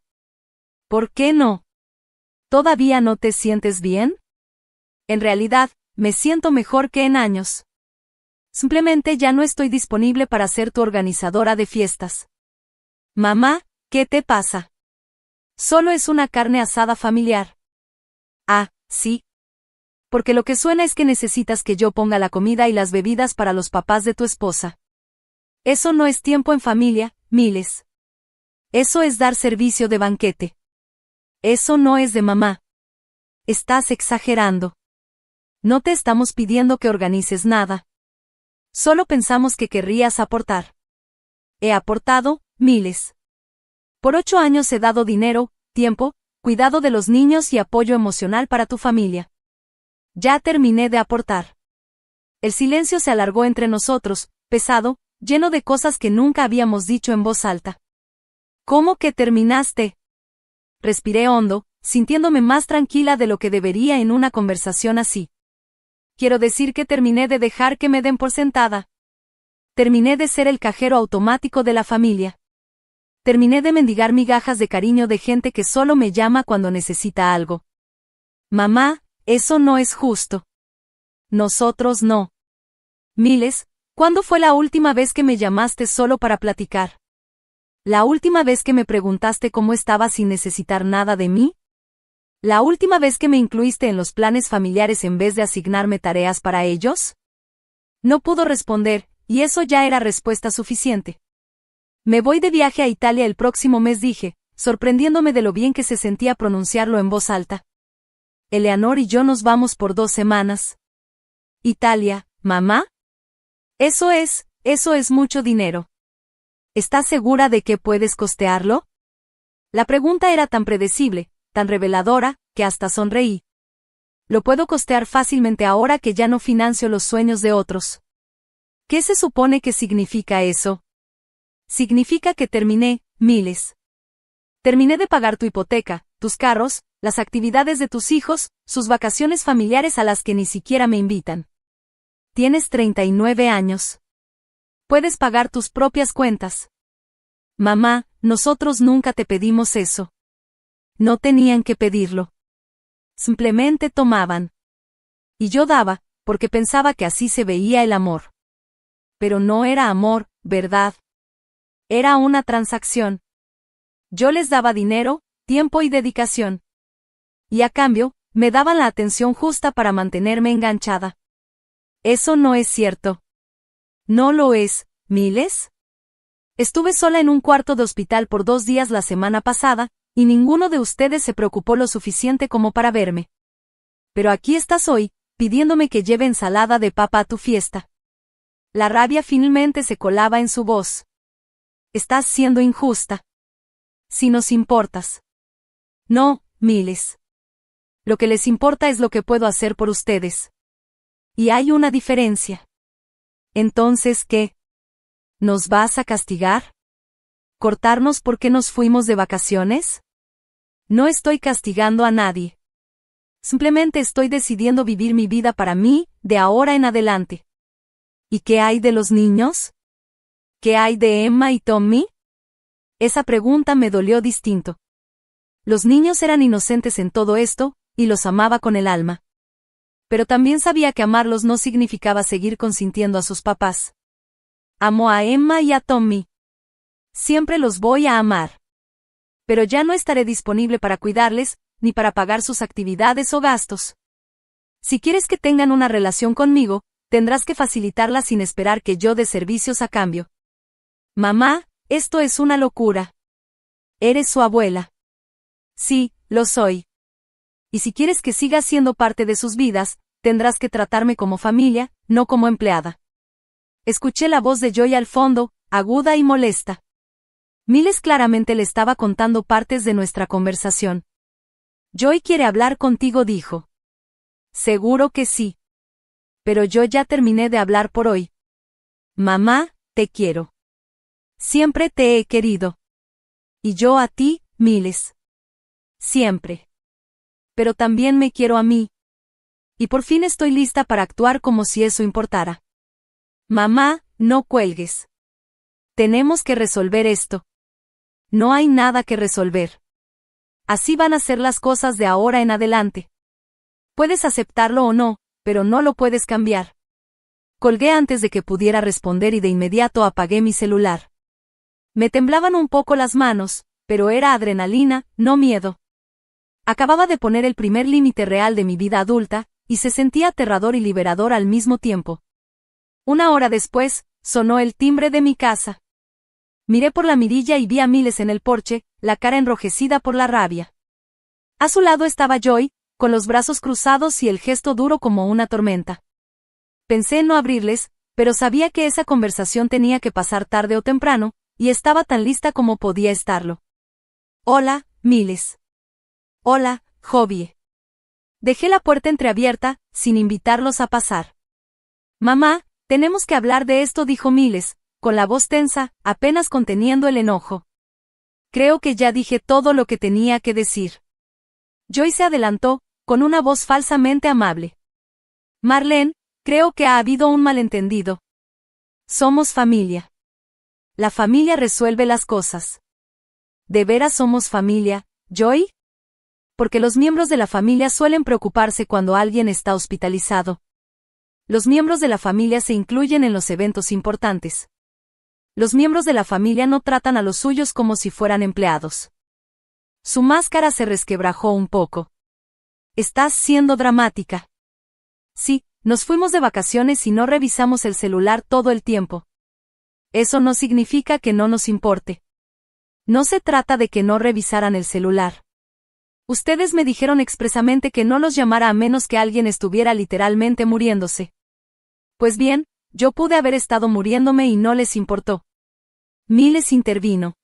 ¿Por qué no? ¿Todavía no te sientes bien? En realidad, me siento mejor que en años. Simplemente ya no estoy disponible para ser tu organizadora de fiestas. Mamá, ¿qué te pasa? Solo es una carne asada familiar. Ah, sí. Porque lo que suena es que necesitas que yo ponga la comida y las bebidas para los papás de tu esposa. Eso no es tiempo en familia, Miles. Eso es dar servicio de banquete. Eso no es de mamá. Estás exagerando. No te estamos pidiendo que organices nada. Solo pensamos que querrías aportar. He aportado, Miles. Por 8 años he dado dinero, tiempo, cuidado de los niños y apoyo emocional para tu familia. Ya terminé de aportar. El silencio se alargó entre nosotros, pesado, lleno de cosas que nunca habíamos dicho en voz alta. ¿Cómo que terminaste? Respiré hondo, sintiéndome más tranquila de lo que debería en una conversación así. Quiero decir que terminé de dejar que me den por sentada. Terminé de ser el cajero automático de la familia. Terminé de mendigar migajas de cariño de gente que solo me llama cuando necesita algo. Mamá, eso no es justo. Nosotros no. Miles, ¿cuándo fue la última vez que me llamaste solo para platicar? ¿La última vez que me preguntaste cómo estaba sin necesitar nada de mí? ¿La última vez que me incluiste en los planes familiares en vez de asignarme tareas para ellos? No pudo responder, y eso ya era respuesta suficiente. Me voy de viaje a Italia el próximo mes, dije, sorprendiéndome de lo bien que se sentía pronunciarlo en voz alta. Eleanor y yo nos vamos por 2 semanas. Italia, mamá. Eso es mucho dinero. ¿Estás segura de que puedes costearlo? La pregunta era tan predecible, tan reveladora, que hasta sonreí. Lo puedo costear fácilmente ahora que ya no financio los sueños de otros. ¿Qué se supone que significa eso? Significa que terminé, Miles. Terminé de pagar tu hipoteca, tus carros, las actividades de tus hijos, sus vacaciones familiares a las que ni siquiera me invitan. Tienes 39 años. Puedes pagar tus propias cuentas. Mamá, nosotros nunca te pedimos eso. No tenían que pedirlo. Simplemente tomaban. Y yo daba, porque pensaba que así se veía el amor. Pero no era amor, ¿verdad? Era una transacción. Yo les daba dinero, tiempo y dedicación. Y a cambio, me daban la atención justa para mantenerme enganchada. Eso no es cierto. ¿No lo es, Miles? Estuve sola en un cuarto de hospital por 2 días la semana pasada, y ninguno de ustedes se preocupó lo suficiente como para verme. Pero aquí estás hoy, pidiéndome que lleve ensalada de papa a tu fiesta. La rabia finalmente se colaba en su voz. Estás siendo injusta. Si nos importas. No, Miles. Lo que les importa es lo que puedo hacer por ustedes. Y hay una diferencia. Entonces, ¿qué? ¿Nos vas a castigar? ¿Cortarnos porque nos fuimos de vacaciones? No estoy castigando a nadie. Simplemente estoy decidiendo vivir mi vida para mí, de ahora en adelante. ¿Y qué hay de los niños? ¿Qué hay de Emma y Tommy? Esa pregunta me dolió distinto. Los niños eran inocentes en todo esto, y los amaba con el alma. Pero también sabía que amarlos no significaba seguir consintiendo a sus papás. Amo a Emma y a Tommy. Siempre los voy a amar. Pero ya no estaré disponible para cuidarles, ni para pagar sus actividades o gastos. Si quieres que tengan una relación conmigo, tendrás que facilitarla sin esperar que yo dé servicios a cambio. Mamá, esto es una locura. Eres su abuela. Sí, lo soy. Y si quieres que siga siendo parte de sus vidas, tendrás que tratarme como familia, no como empleada. Escuché la voz de Joy al fondo, aguda y molesta. Miles claramente le estaba contando partes de nuestra conversación. Joy quiere hablar contigo, dijo. Seguro que sí. Pero yo ya terminé de hablar por hoy. Mamá, te quiero. Siempre te he querido. Y yo a ti, Miles. Siempre. Pero también me quiero a mí. Y por fin estoy lista para actuar como si eso importara. Mamá, no cuelgues. Tenemos que resolver esto. No hay nada que resolver. Así van a ser las cosas de ahora en adelante. Puedes aceptarlo o no, pero no lo puedes cambiar. Colgué antes de que pudiera responder y de inmediato apagué mi celular. Me temblaban un poco las manos, pero era adrenalina, no miedo. Acababa de poner el primer límite real de mi vida adulta, y se sentía aterrador y liberador al mismo tiempo. 1 hora después, sonó el timbre de mi casa. Miré por la mirilla y vi a Miles en el porche, la cara enrojecida por la rabia. A su lado estaba Joy, con los brazos cruzados y el gesto duro como una tormenta. Pensé en no abrirles, pero sabía que esa conversación tenía que pasar tarde o temprano, y estaba tan lista como podía estarlo. Hola, Miles. Hola, Joey. Dejé la puerta entreabierta, sin invitarlos a pasar. Mamá, tenemos que hablar de esto, dijo Miles, con la voz tensa, apenas conteniendo el enojo. Creo que ya dije todo lo que tenía que decir. Joy se adelantó, con una voz falsamente amable. Marlene, creo que ha habido un malentendido. Somos familia. La familia resuelve las cosas. ¿De veras somos familia, Joy? Porque los miembros de la familia suelen preocuparse cuando alguien está hospitalizado. Los miembros de la familia se incluyen en los eventos importantes. Los miembros de la familia no tratan a los suyos como si fueran empleados. Su máscara se resquebrajó un poco. Estás siendo dramática. Sí, Nos fuimos de vacaciones y no revisamos el celular todo el tiempo. Eso no significa que no nos importe. No se trata de que no revisaran el celular. Ustedes me dijeron expresamente que no los llamara a menos que alguien estuviera literalmente muriéndose. Pues bien, yo pude haber estado muriéndome y no les importó. Miles intervino.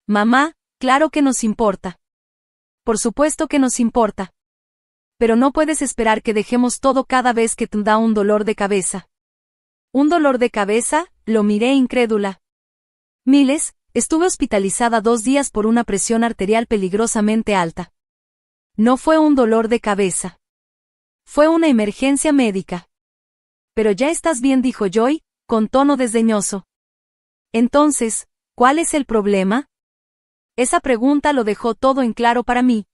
Mamá, claro que nos importa. Por supuesto que nos importa. Pero no puedes esperar que dejemos todo cada vez que te da un dolor de cabeza. ¿Un dolor de cabeza? Lo miré incrédula. Miles, estuve hospitalizada 2 días por una presión arterial peligrosamente alta. No fue un dolor de cabeza. Fue una emergencia médica. Pero ya estás bien, dijo Joy, con tono desdeñoso. Entonces, ¿cuál es el problema? Esa pregunta lo dejó todo en claro para mí.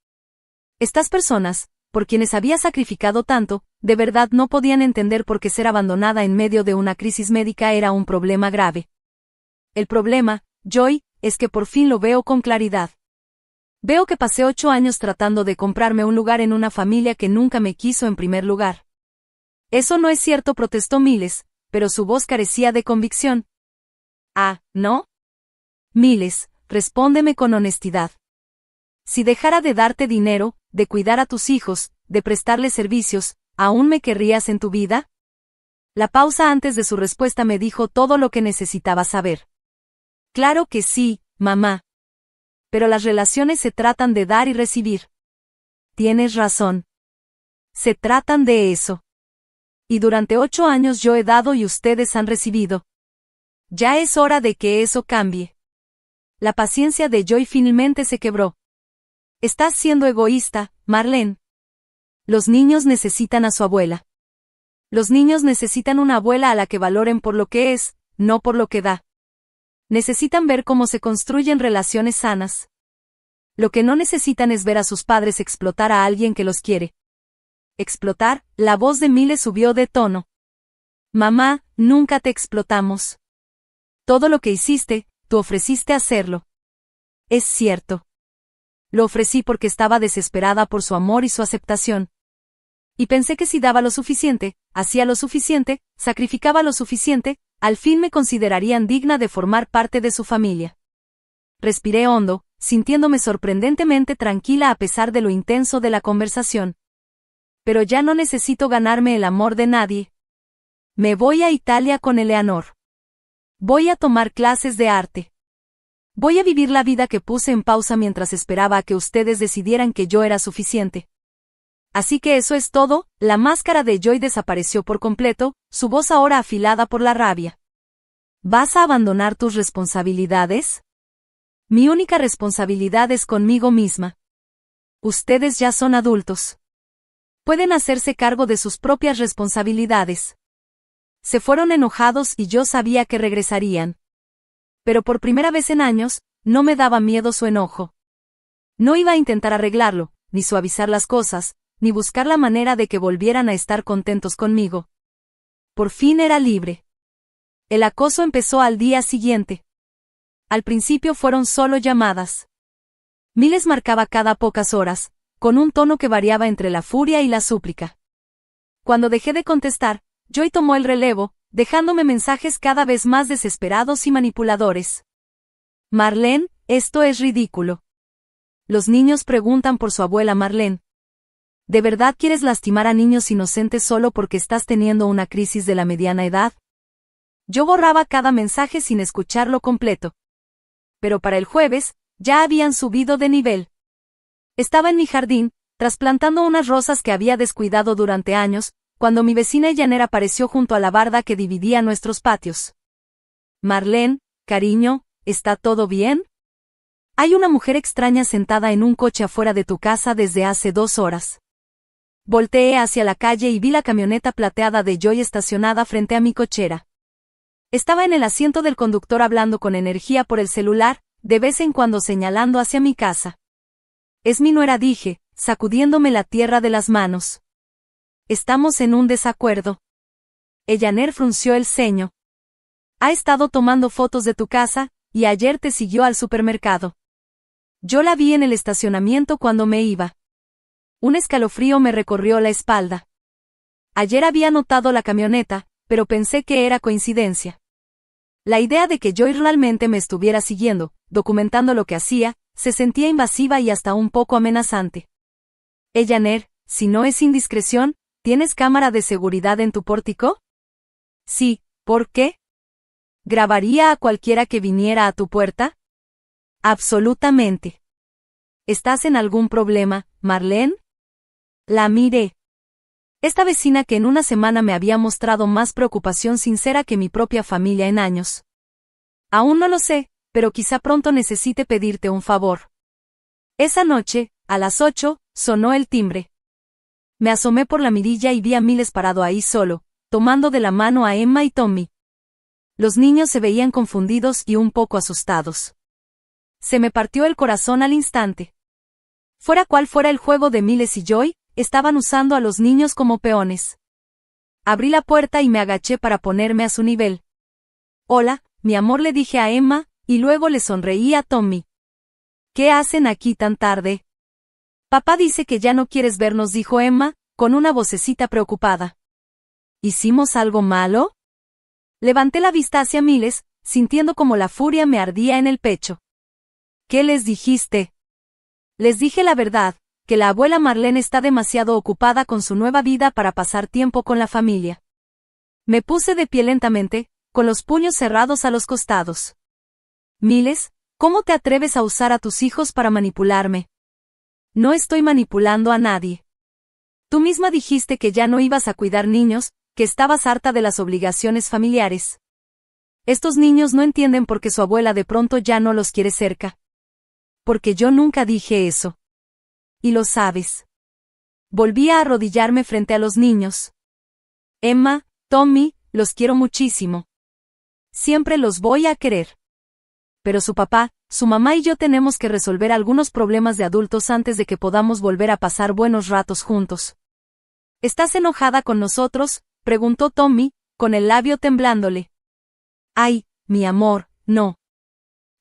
Estas personas, por quienes había sacrificado tanto, de verdad no podían entender por qué ser abandonada en medio de una crisis médica era un problema grave. El problema, Joy, es que por fin lo veo con claridad. Veo que pasé 8 años tratando de comprarme un lugar en una familia que nunca me quiso en primer lugar. Eso no es cierto, protestó Miles, pero su voz carecía de convicción. Ah, ¿no? Miles, respóndeme con honestidad. Si dejara de darte dinero, de cuidar a tus hijos, de prestarles servicios, ¿aún me querrías en tu vida? La pausa antes de su respuesta me dijo todo lo que necesitaba saber. Claro que sí, mamá. Pero las relaciones se tratan de dar y recibir. Tienes razón. Se tratan de eso. Y durante 8 años yo he dado y ustedes han recibido. Ya es hora de que eso cambie. La paciencia de Joy finalmente se quebró. Estás siendo egoísta, Marlene. Los niños necesitan a su abuela. Los niños necesitan una abuela a la que valoren por lo que es, no por lo que da. Necesitan ver cómo se construyen relaciones sanas. Lo que no necesitan es ver a sus padres explotar a alguien que los quiere. Explotar, la voz de Miles subió de tono. Mamá, nunca te explotamos. Todo lo que hiciste, tú ofreciste hacerlo. Es cierto. Lo ofrecí porque estaba desesperada por su amor y su aceptación. Y pensé que si daba lo suficiente, hacía lo suficiente, sacrificaba lo suficiente, al fin me considerarían digna de formar parte de su familia. Respiré hondo, sintiéndome sorprendentemente tranquila a pesar de lo intenso de la conversación. Pero ya no necesito ganarme el amor de nadie. Me voy a Italia con Eleanor. Voy a tomar clases de arte. Voy a vivir la vida que puse en pausa mientras esperaba a que ustedes decidieran que yo era suficiente. Así que eso es todo. La máscara de Joy desapareció por completo, su voz ahora afilada por la rabia. ¿Vas a abandonar tus responsabilidades? Mi única responsabilidad es conmigo misma. Ustedes ya son adultos. Pueden hacerse cargo de sus propias responsabilidades. Se fueron enojados y yo sabía que regresarían. Pero por primera vez en años, no me daba miedo su enojo. No iba a intentar arreglarlo, ni suavizar las cosas, ni buscar la manera de que volvieran a estar contentos conmigo. Por fin era libre. El acoso empezó al día siguiente. Al principio fueron solo llamadas. Miles marcaba cada pocas horas, con un tono que variaba entre la furia y la súplica. Cuando dejé de contestar, Joy tomó el relevo, dejándome mensajes cada vez más desesperados y manipuladores. Marlene, esto es ridículo. Los niños preguntan por su abuela Marlene. ¿De verdad quieres lastimar a niños inocentes solo porque estás teniendo una crisis de la mediana edad? Yo borraba cada mensaje sin escucharlo completo. Pero para el jueves, ya habían subido de nivel. Estaba en mi jardín, trasplantando unas rosas que había descuidado durante años, cuando mi vecina Janer apareció junto a la barda que dividía nuestros patios. Marlene, cariño, ¿está todo bien? Hay una mujer extraña sentada en un coche afuera de tu casa desde hace 2 horas. Volteé hacia la calle y vi la camioneta plateada de Joy estacionada frente a mi cochera. Estaba en el asiento del conductor hablando con energía por el celular, de vez en cuando señalando hacia mi casa. Es mi nuera, dije, sacudiéndome la tierra de las manos. Estamos en un desacuerdo. Janer frunció el ceño. Ha estado tomando fotos de tu casa, y ayer te siguió al supermercado. Yo la vi en el estacionamiento cuando me iba. Un escalofrío me recorrió la espalda. Ayer había notado la camioneta, pero pensé que era coincidencia. La idea de que Joy realmente me estuviera siguiendo, documentando lo que hacía, se sentía invasiva y hasta un poco amenazante. Janer, si no es indiscreción, ¿tienes cámara de seguridad en tu pórtico? Sí, ¿por qué? ¿Grabaría a cualquiera que viniera a tu puerta? Absolutamente. ¿Estás en algún problema, Marlene? La miré. Esta vecina que en una semana me había mostrado más preocupación sincera que mi propia familia en años. Aún no lo sé, pero quizá pronto necesite pedirte un favor. Esa noche, a las 8, sonó el timbre. Me asomé por la mirilla y vi a Miles parado ahí solo, tomando de la mano a Emma y Tommy. Los niños se veían confundidos y un poco asustados. Se me partió el corazón al instante. Fuera cual fuera el juego de Miles y Joy, estaban usando a los niños como peones. Abrí la puerta y me agaché para ponerme a su nivel. Hola, mi amor, le dije a Emma, y luego le sonreí a Tommy. ¿Qué hacen aquí tan tarde? Papá dice que ya no quieres vernos, dijo Emma, con una vocecita preocupada. ¿Hicimos algo malo? Levanté la vista hacia Miles, sintiendo como la furia me ardía en el pecho. ¿Qué les dijiste? Les dije la verdad, que la abuela Marlene está demasiado ocupada con su nueva vida para pasar tiempo con la familia. Me puse de pie lentamente, con los puños cerrados a los costados. Miles, ¿cómo te atreves a usar a tus hijos para manipularme? No estoy manipulando a nadie. Tú misma dijiste que ya no ibas a cuidar niños, que estabas harta de las obligaciones familiares. Estos niños no entienden por qué su abuela de pronto ya no los quiere cerca. Porque yo nunca dije eso. Y lo sabes. Volví a arrodillarme frente a los niños. Emma, Tommy, los quiero muchísimo. Siempre los voy a querer. Pero su papá, su mamá y yo tenemos que resolver algunos problemas de adultos antes de que podamos volver a pasar buenos ratos juntos. ¿Estás enojada con nosotros?, preguntó Tommy, con el labio temblándole. Ay, mi amor, no.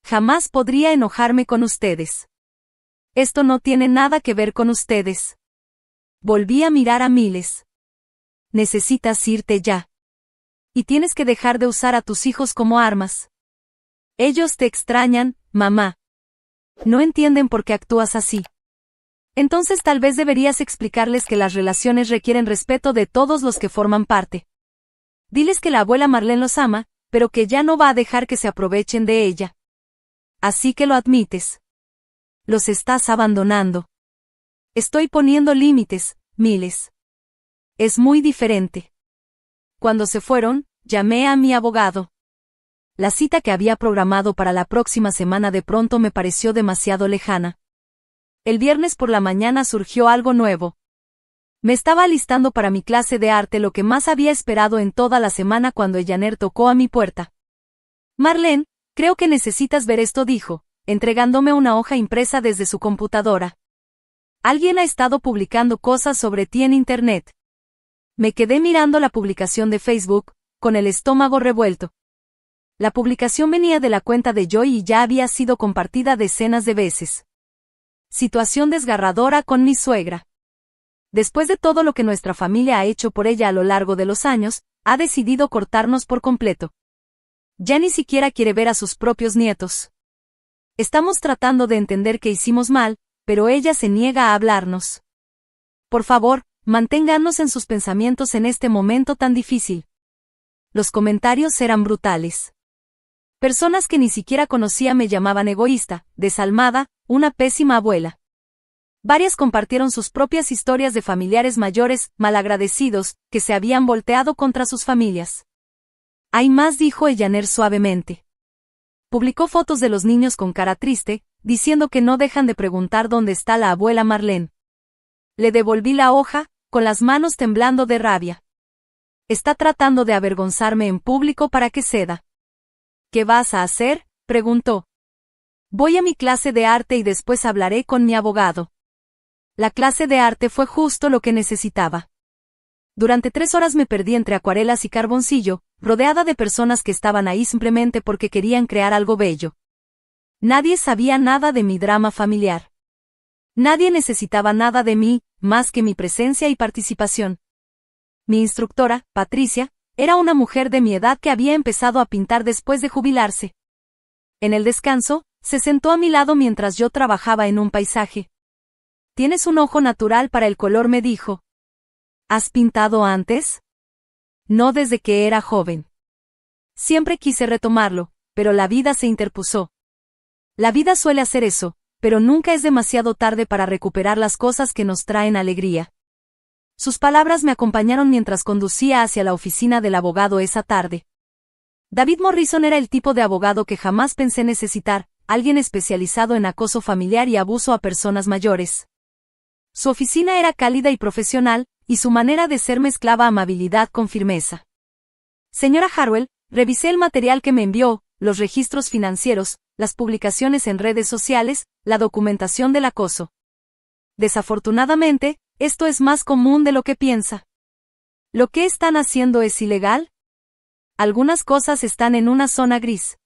Jamás podría enojarme con ustedes. Esto no tiene nada que ver con ustedes. Volví a mirar a Miles. Necesitas irte ya. Y tienes que dejar de usar a tus hijos como armas. Ellos te extrañan, mamá. No entienden por qué actúas así. Entonces tal vez deberías explicarles que las relaciones requieren respeto de todos los que forman parte. Diles que la abuela Marlene los ama, pero que ya no va a dejar que se aprovechen de ella. Así que lo admites. Los estás abandonando. Estoy poniendo límites, Miles. Es muy diferente. Cuando se fueron, llamé a mi abogado. La cita que había programado para la próxima semana de pronto me pareció demasiado lejana. El viernes por la mañana surgió algo nuevo. Me estaba alistando para mi clase de arte, lo que más había esperado en toda la semana, cuando Janer tocó a mi puerta. Marlene, creo que necesitas ver esto, dijo, entregándome una hoja impresa desde su computadora. Alguien ha estado publicando cosas sobre ti en Internet. Me quedé mirando la publicación de Facebook, con el estómago revuelto. La publicación venía de la cuenta de Joy y ya había sido compartida decenas de veces. Situación desgarradora con mi suegra. Después de todo lo que nuestra familia ha hecho por ella a lo largo de los años, ha decidido cortarnos por completo. Ya ni siquiera quiere ver a sus propios nietos. Estamos tratando de entender qué hicimos mal, pero ella se niega a hablarnos. Por favor, manténganos en sus pensamientos en este momento tan difícil. Los comentarios eran brutales. Personas que ni siquiera conocía me llamaban egoísta, desalmada, una pésima abuela. Varias compartieron sus propias historias de familiares mayores, malagradecidos, que se habían volteado contra sus familias. Hay más, dijo Janer suavemente. Publicó fotos de los niños con cara triste, diciendo que no dejan de preguntar dónde está la abuela Marlene. Le devolví la hoja, con las manos temblando de rabia. Está tratando de avergonzarme en público para que ceda. ¿Qué vas a hacer?, preguntó. Voy a mi clase de arte y después hablaré con mi abogado. La clase de arte fue justo lo que necesitaba. Durante 3 horas me perdí entre acuarelas y carboncillo, rodeada de personas que estaban ahí simplemente porque querían crear algo bello. Nadie sabía nada de mi drama familiar. Nadie necesitaba nada de mí, más que mi presencia y participación. Mi instructora, Patricia, era una mujer de mi edad que había empezado a pintar después de jubilarse. En el descanso, se sentó a mi lado mientras yo trabajaba en un paisaje. «Tienes un ojo natural para el color», me dijo. «¿Has pintado antes?» «No, desde que era joven. Siempre quise retomarlo, pero la vida se interpuso». La vida suele hacer eso, pero nunca es demasiado tarde para recuperar las cosas que nos traen alegría. Sus palabras me acompañaron mientras conducía hacia la oficina del abogado esa tarde. David Morrison era el tipo de abogado que jamás pensé necesitar, alguien especializado en acoso familiar y abuso a personas mayores. Su oficina era cálida y profesional, y su manera de ser mezclaba amabilidad con firmeza. «Señora Harwell, revisé el material que me envió, los registros financieros, las publicaciones en redes sociales, la documentación del acoso. Desafortunadamente, esto es más común de lo que piensa. ¿Lo que están haciendo es ilegal? Algunas cosas están en una zona gris.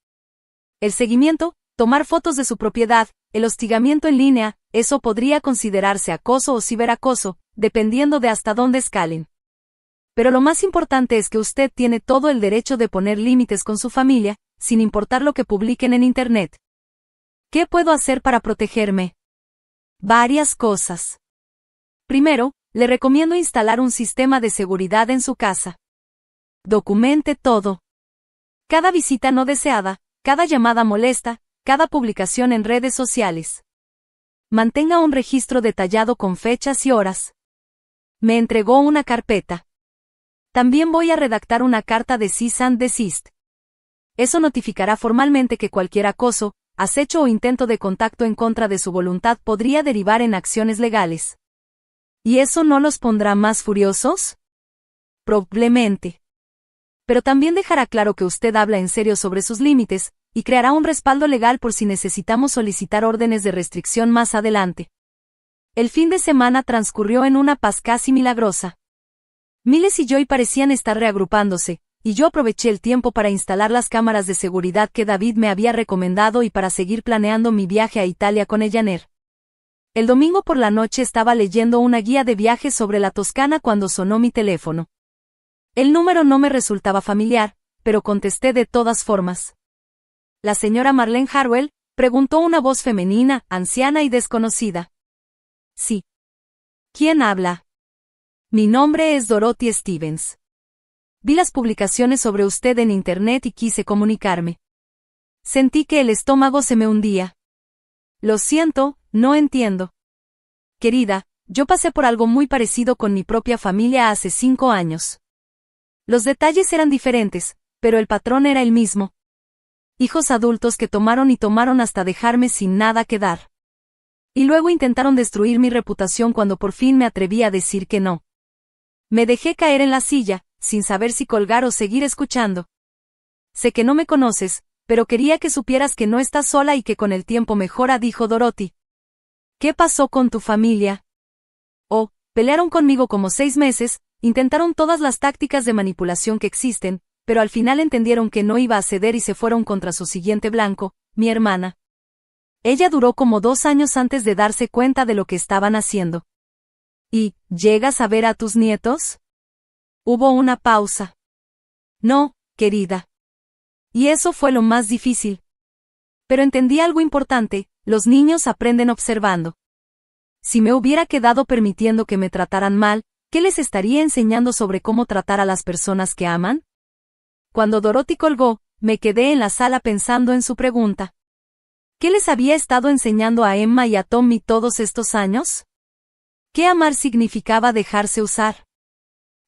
El seguimiento, tomar fotos de su propiedad, el hostigamiento en línea, eso podría considerarse acoso o ciberacoso, dependiendo de hasta dónde escalen. Pero lo más importante es que usted tiene todo el derecho de poner límites con su familia, sin importar lo que publiquen en Internet. ¿Qué puedo hacer para protegerme? Varias cosas. Primero, le recomiendo instalar un sistema de seguridad en su casa. Documente todo. Cada visita no deseada, cada llamada molesta, cada publicación en redes sociales. Mantenga un registro detallado con fechas y horas. Me entregó una carpeta. También voy a redactar una carta de cease and desist. Eso notificará formalmente que cualquier acoso, acecho o intento de contacto en contra de su voluntad podría derivar en acciones legales. ¿Y eso no los pondrá más furiosos? Probablemente. Pero también dejará claro que usted habla en serio sobre sus límites, y creará un respaldo legal por si necesitamos solicitar órdenes de restricción más adelante. El fin de semana transcurrió en una paz casi milagrosa. Miles y Joy parecían estar reagrupándose, y yo aproveché el tiempo para instalar las cámaras de seguridad que David me había recomendado y para seguir planeando mi viaje a Italia con Eleanor. El domingo por la noche estaba leyendo una guía de viaje sobre la Toscana cuando sonó mi teléfono. El número no me resultaba familiar, pero contesté de todas formas. «¿La señora Marlene Harwell?», preguntó una voz femenina, anciana y desconocida. «Sí». «¿Quién habla?». «Mi nombre es Dorothy Stevens. Vi las publicaciones sobre usted en Internet y quise comunicarme». Sentí que el estómago se me hundía. «Lo siento, no entiendo». «Querida, yo pasé por algo muy parecido con mi propia familia hace 5 años. Los detalles eran diferentes, pero el patrón era el mismo. Hijos adultos que tomaron hasta dejarme sin nada que dar. Y luego intentaron destruir mi reputación cuando por fin me atreví a decir que no. Me dejé caer en la silla, sin saber si colgar o seguir escuchando. Sé que no me conoces, pero quería que supieras que no estás sola y que con el tiempo mejora», dijo Dorothy. «¿Qué pasó con tu familia?». «Oh, pelearon conmigo como 6 meses, intentaron todas las tácticas de manipulación que existen, pero al final entendieron que no iba a ceder y se fueron contra su siguiente blanco, mi hermana. Ella duró como 2 años antes de darse cuenta de lo que estaban haciendo». «¿Y, llegas a ver a tus nietos?». Hubo una pausa. «No, querida». Y eso fue lo más difícil. Pero entendí algo importante, los niños aprenden observando. Si me hubiera quedado permitiendo que me trataran mal, ¿qué les estaría enseñando sobre cómo tratar a las personas que aman? Cuando Dorothy colgó, me quedé en la sala pensando en su pregunta. ¿Qué les había estado enseñando a Emma y a Tommy todos estos años? ¿Qué amar significaba dejarse usar?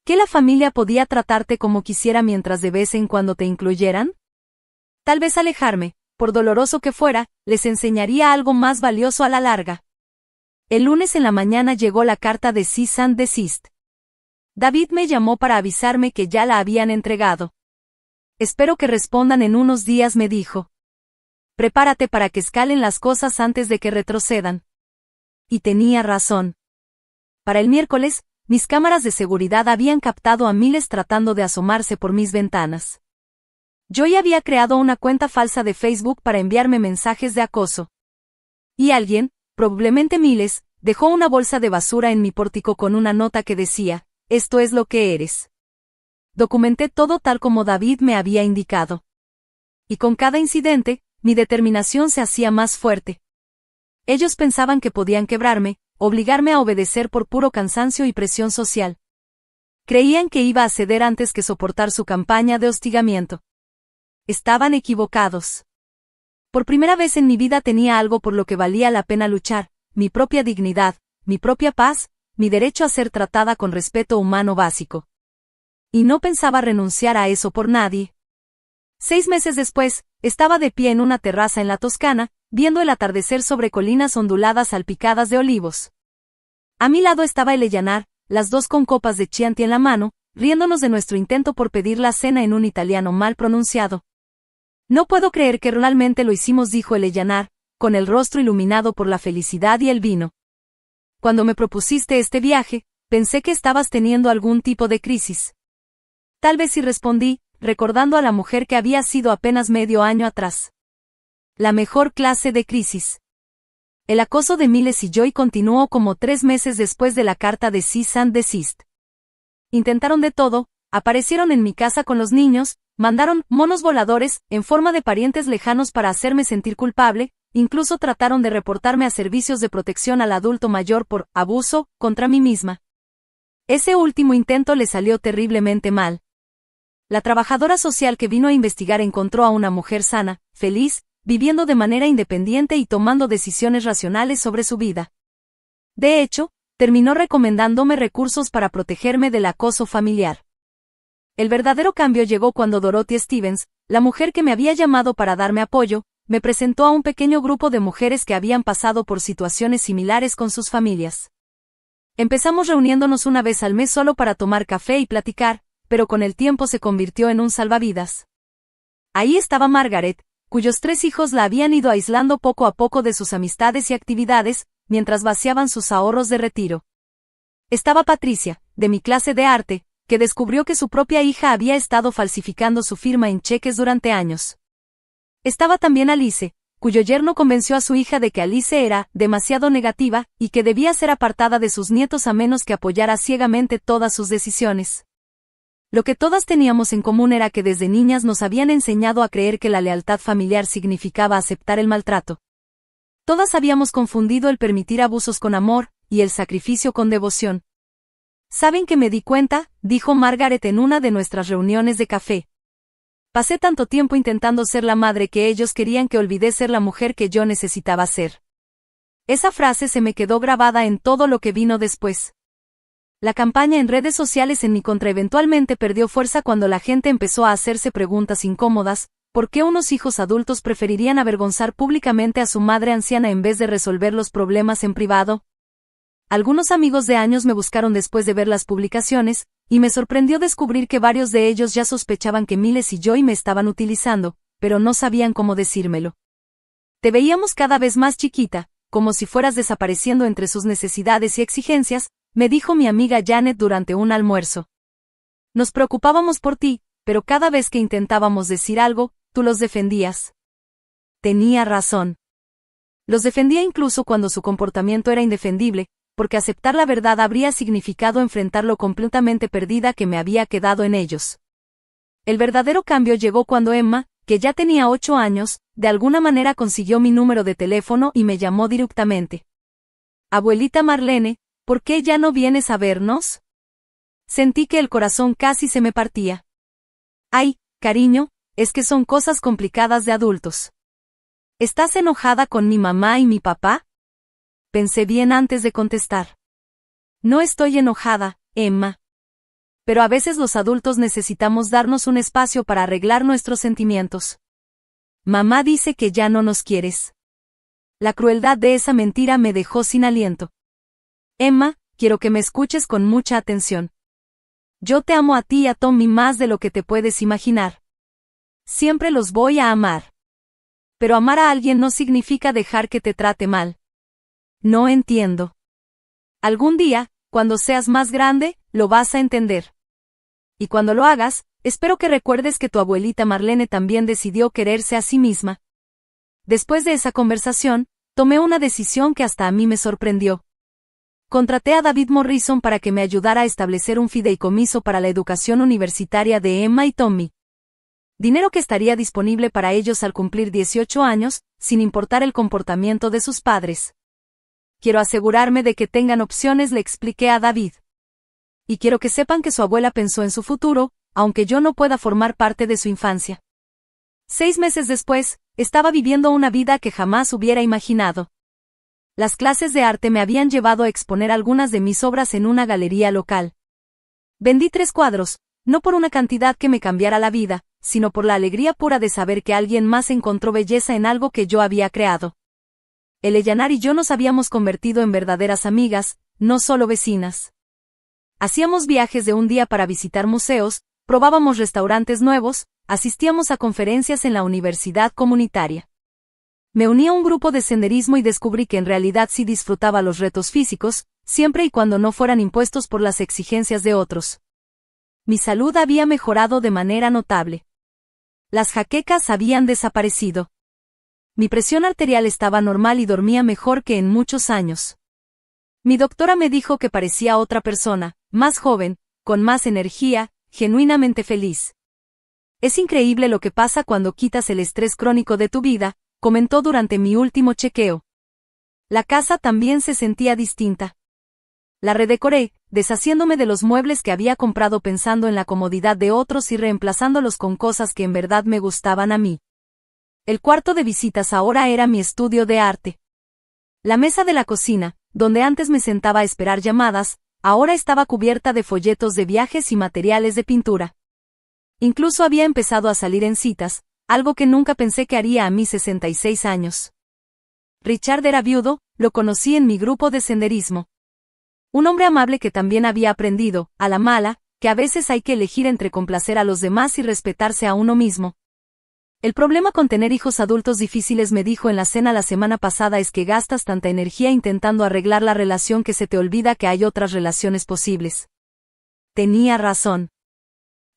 ¿Que la familia podía tratarte como quisiera mientras de vez en cuando te incluyeran? Tal vez alejarme, por doloroso que fuera, les enseñaría algo más valioso a la larga. El lunes en la mañana llegó la carta de cease and desist. David me llamó para avisarme que ya la habían entregado. «Espero que respondan en unos días», me dijo. «Prepárate para que escalen las cosas antes de que retrocedan». Y tenía razón. Para el miércoles, mis cámaras de seguridad habían captado a miles tratando de asomarse por mis ventanas. Yo ya había creado una cuenta falsa de Facebook para enviarme mensajes de acoso. Y alguien, probablemente miles, dejó una bolsa de basura en mi pórtico con una nota que decía: esto es lo que eres. Documenté todo tal como David me había indicado. Y con cada incidente, mi determinación se hacía más fuerte. Ellos pensaban que podían quebrarme, obligarme a obedecer por puro cansancio y presión social. Creían que iba a ceder antes que soportar su campaña de hostigamiento. Estaban equivocados. Por primera vez en mi vida tenía algo por lo que valía la pena luchar, mi propia dignidad, mi propia paz, mi derecho a ser tratada con respeto humano básico. Y no pensaba renunciar a eso por nadie. 6 meses después, estaba de pie en una terraza en la Toscana, viendo el atardecer sobre colinas onduladas salpicadas de olivos. A mi lado estaba Eleanor, las dos con copas de Chianti en la mano, riéndonos de nuestro intento por pedir la cena en un italiano mal pronunciado. No puedo creer que realmente lo hicimos, dijo Eleanor, con el rostro iluminado por la felicidad y el vino. Cuando me propusiste este viaje, pensé que estabas teniendo algún tipo de crisis. Tal vez sí, respondí, recordando a la mujer que había sido apenas medio año atrás. La mejor clase de crisis. El acoso de Miles y Joy continuó como 3 meses después de la carta de cease and desist. Intentaron de todo, aparecieron en mi casa con los niños, mandaron monos voladores en forma de parientes lejanos para hacerme sentir culpable, incluso trataron de reportarme a servicios de protección al adulto mayor por abuso contra mí misma. Ese último intento le salió terriblemente mal. La trabajadora social que vino a investigar encontró a una mujer sana, feliz, viviendo de manera independiente y tomando decisiones racionales sobre su vida. De hecho, terminó recomendándome recursos para protegerme del acoso familiar. El verdadero cambio llegó cuando Dorothy Stevens, la mujer que me había llamado para darme apoyo, me presentó a un pequeño grupo de mujeres que habían pasado por situaciones similares con sus familias. Empezamos reuniéndonos una vez al mes solo para tomar café y platicar, pero con el tiempo se convirtió en un salvavidas. Ahí estaba Margaret, cuyos 3 hijos la habían ido aislando poco a poco de sus amistades y actividades, mientras vaciaban sus ahorros de retiro. Estaba Patricia, de mi clase de arte, que descubrió que su propia hija había estado falsificando su firma en cheques durante años. Estaba también Alice, cuyo yerno convenció a su hija de que Alice era demasiado negativa y que debía ser apartada de sus nietos a menos que apoyara ciegamente todas sus decisiones. Lo que todas teníamos en común era que desde niñas nos habían enseñado a creer que la lealtad familiar significaba aceptar el maltrato. Todas habíamos confundido el permitir abusos con amor, y el sacrificio con devoción. ¿Saben que me di cuenta?, dijo Margaret en una de nuestras reuniones de café. Pasé tanto tiempo intentando ser la madre que ellos querían que olvidé ser la mujer que yo necesitaba ser. Esa frase se me quedó grabada en todo lo que vino después. La campaña en redes sociales en mi contra eventualmente perdió fuerza cuando la gente empezó a hacerse preguntas incómodas: ¿por qué unos hijos adultos preferirían avergonzar públicamente a su madre anciana en vez de resolver los problemas en privado? Algunos amigos de años me buscaron después de ver las publicaciones, y me sorprendió descubrir que varios de ellos ya sospechaban que Miles y Joy me estaban utilizando, pero no sabían cómo decírmelo. Te veíamos cada vez más chiquita, como si fueras desapareciendo entre sus necesidades y exigencias, me dijo mi amiga Janet durante un almuerzo. Nos preocupábamos por ti, pero cada vez que intentábamos decir algo, tú los defendías. Tenía razón. Los defendía incluso cuando su comportamiento era indefendible, porque aceptar la verdad habría significado enfrentar lo completamente perdida que me había quedado en ellos. El verdadero cambio llegó cuando Emma, que ya tenía 8 años, de alguna manera consiguió mi número de teléfono y me llamó directamente. Abuelita Marlene, ¿por qué ya no vienes a vernos? Sentí que el corazón casi se me partía. Ay, cariño, es que son cosas complicadas de adultos. ¿Estás enojada con mi mamá y mi papá? Pensé bien antes de contestar. No estoy enojada, Emma. Pero a veces los adultos necesitamos darnos un espacio para arreglar nuestros sentimientos. Mamá dice que ya no nos quieres. La crueldad de esa mentira me dejó sin aliento. Emma, quiero que me escuches con mucha atención. Yo te amo a ti y a Tommy más de lo que te puedes imaginar. Siempre los voy a amar. Pero amar a alguien no significa dejar que te trate mal. No entiendo. Algún día, cuando seas más grande, lo vas a entender. Y cuando lo hagas, espero que recuerdes que tu abuelita Marlene también decidió quererse a sí misma. Después de esa conversación, tomé una decisión que hasta a mí me sorprendió. contraté a David Morrison para que me ayudara a establecer un fideicomiso para la educación universitaria de Emma y Tommy. Dinero que estaría disponible para ellos al cumplir 18 años, sin importar el comportamiento de sus padres. Quiero asegurarme de que tengan opciones, le expliqué a David. Y quiero que sepan que su abuela pensó en su futuro, aunque yo no pueda formar parte de su infancia. 6 meses después, estaba viviendo una vida que jamás hubiera imaginado. Las clases de arte me habían llevado a exponer algunas de mis obras en una galería local. Vendí 3 cuadros, no por una cantidad que me cambiara la vida, sino por la alegría pura de saber que alguien más encontró belleza en algo que yo había creado. Eleanor y yo nos habíamos convertido en verdaderas amigas, no solo vecinas. Hacíamos viajes de un día para visitar museos, probábamos restaurantes nuevos, asistíamos a conferencias en la universidad comunitaria. Me uní a un grupo de senderismo y descubrí que en realidad sí disfrutaba los retos físicos, siempre y cuando no fueran impuestos por las exigencias de otros. Mi salud había mejorado de manera notable. Las jaquecas habían desaparecido. Mi presión arterial estaba normal y dormía mejor que en muchos años. Mi doctora me dijo que parecía otra persona, más joven, con más energía, genuinamente feliz. Es increíble lo que pasa cuando quitas el estrés crónico de tu vida, comentó durante mi último chequeo. La casa también se sentía distinta. La redecoré, deshaciéndome de los muebles que había comprado pensando en la comodidad de otros y reemplazándolos con cosas que en verdad me gustaban a mí. El cuarto de visitas ahora era mi estudio de arte. La mesa de la cocina, donde antes me sentaba a esperar llamadas, ahora estaba cubierta de folletos de viajes y materiales de pintura. Incluso había empezado a salir en citas, algo que nunca pensé que haría a mis 66 años. Richard era viudo, lo conocí en mi grupo de senderismo. Un hombre amable que también había aprendido, a la mala, que a veces hay que elegir entre complacer a los demás y respetarse a uno mismo. El problema con tener hijos adultos difíciles, me dijo en la cena la semana pasada, es que gastas tanta energía intentando arreglar la relación que se te olvida que hay otras relaciones posibles. Tenía razón.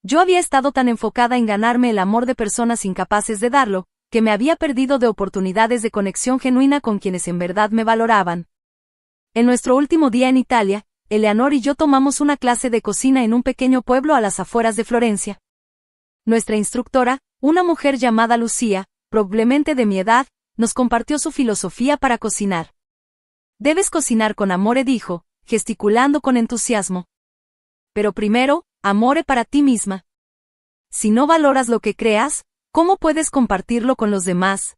Yo había estado tan enfocada en ganarme el amor de personas incapaces de darlo, que me había perdido de oportunidades de conexión genuina con quienes en verdad me valoraban. En nuestro último día en Italia, Eleanor y yo tomamos una clase de cocina en un pequeño pueblo a las afueras de Florencia. Nuestra instructora, una mujer llamada Lucía, probablemente de mi edad, nos compartió su filosofía para cocinar. Debes cocinar con amore, dijo, gesticulando con entusiasmo. Pero primero, amore para ti misma. Si no valoras lo que creas, ¿cómo puedes compartirlo con los demás?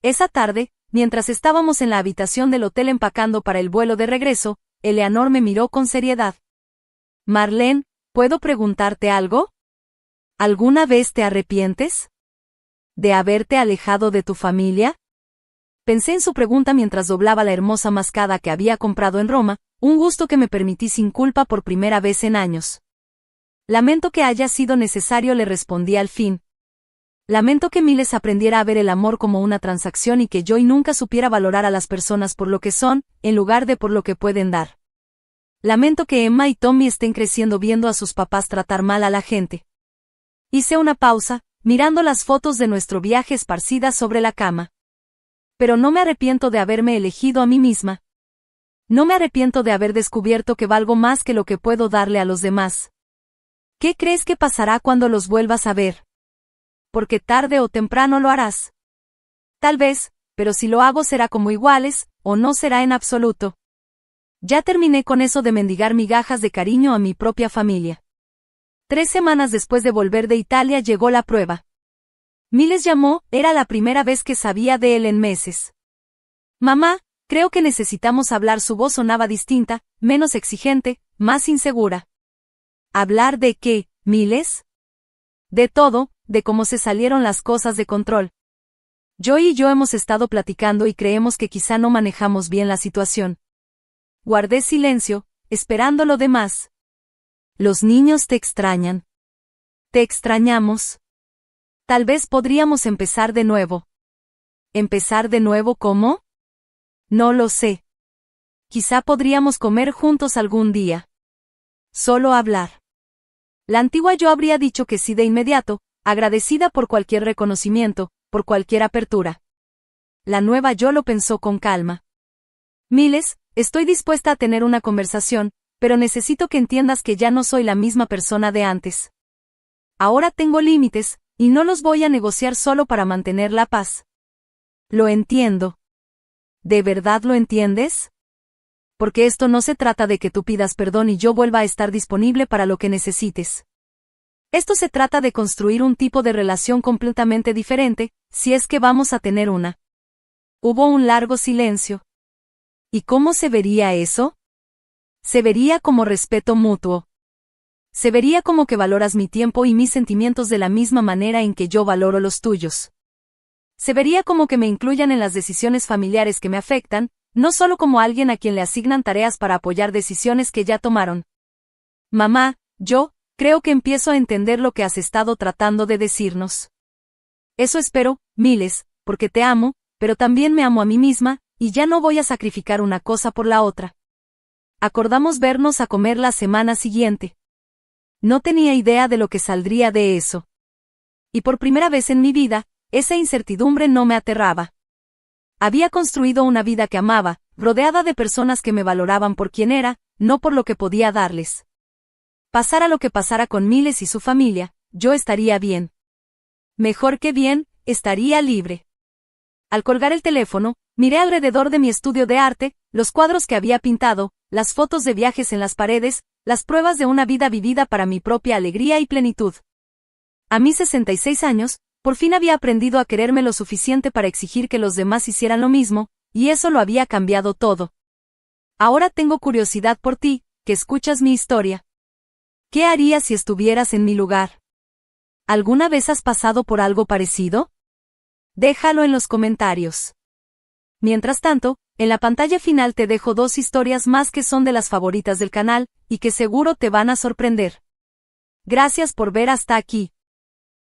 Esa tarde, mientras estábamos en la habitación del hotel empacando para el vuelo de regreso, Eleanor me miró con seriedad. Marlene, ¿puedo preguntarte algo? ¿Alguna vez te arrepientes de haberte alejado de tu familia? Pensé en su pregunta mientras doblaba la hermosa mascada que había comprado en Roma, un gusto que me permití sin culpa por primera vez en años. Lamento que haya sido necesario, le respondí al fin. Lamento que Miles aprendiera a ver el amor como una transacción y que Joy nunca supiera valorar a las personas por lo que son, en lugar de por lo que pueden dar. Lamento que Emma y Tommy estén creciendo viendo a sus papás tratar mal a la gente. Hice una pausa, mirando las fotos de nuestro viaje esparcidas sobre la cama. Pero no me arrepiento de haberme elegido a mí misma. No me arrepiento de haber descubierto que valgo más que lo que puedo darle a los demás. ¿Qué crees que pasará cuando los vuelvas a ver? Porque tarde o temprano lo harás. Tal vez, pero si lo hago será como iguales, o no será en absoluto. Ya terminé con eso de mendigar migajas de cariño a mi propia familia. 3 semanas después de volver de Italia llegó la prueba. Miles llamó, era la primera vez que sabía de él en meses. Mamá, creo que necesitamos hablar. Su voz sonaba distinta, menos exigente, más insegura. ¿Hablar de qué, Miles? De todo, de cómo se salieron las cosas de control. Joy y yo hemos estado platicando y creemos que quizá no manejamos bien la situación. Guardé silencio, esperando lo demás. Los niños te extrañan. Te extrañamos. Tal vez podríamos empezar de nuevo. ¿Empezar de nuevo cómo? No lo sé. Quizá podríamos comer juntos algún día. Solo hablar. La antigua yo habría dicho que sí de inmediato, agradecida por cualquier reconocimiento, por cualquier apertura. La nueva yo lo pensó con calma. Miles, estoy dispuesta a tener una conversación, pero necesito que entiendas que ya no soy la misma persona de antes. Ahora tengo límites, y no los voy a negociar solo para mantener la paz. Lo entiendo. ¿De verdad lo entiendes? Porque esto no se trata de que tú pidas perdón y yo vuelva a estar disponible para lo que necesites. Esto se trata de construir un tipo de relación completamente diferente, si es que vamos a tener una. Hubo un largo silencio. ¿Y cómo se vería eso? Se vería como respeto mutuo. Se vería como que valoras mi tiempo y mis sentimientos de la misma manera en que yo valoro los tuyos. Se vería como que me incluyan en las decisiones familiares que me afectan, no solo como alguien a quien le asignan tareas para apoyar decisiones que ya tomaron. Mamá, yo creo que empiezo a entender lo que has estado tratando de decirnos. Eso espero, Miles, porque te amo, pero también me amo a mí misma, y ya no voy a sacrificar una cosa por la otra. Acordamos vernos a comer la semana siguiente. No tenía idea de lo que saldría de eso. Y por primera vez en mi vida, esa incertidumbre no me aterraba. Había construido una vida que amaba, rodeada de personas que me valoraban por quien era, no por lo que podía darles. Pasara lo que pasara con Miles y su familia, yo estaría bien. Mejor que bien, estaría libre. Al colgar el teléfono, miré alrededor de mi estudio de arte, los cuadros que había pintado, las fotos de viajes en las paredes, las pruebas de una vida vivida para mi propia alegría y plenitud. A mis 66 años, por fin había aprendido a quererme lo suficiente para exigir que los demás hicieran lo mismo, y eso lo había cambiado todo. Ahora tengo curiosidad por ti, que escuchas mi historia. ¿Qué harías si estuvieras en mi lugar? ¿Alguna vez has pasado por algo parecido? Déjalo en los comentarios. Mientras tanto, en la pantalla final te dejo 2 historias más que son de las favoritas del canal, y que seguro te van a sorprender. Gracias por ver hasta aquí.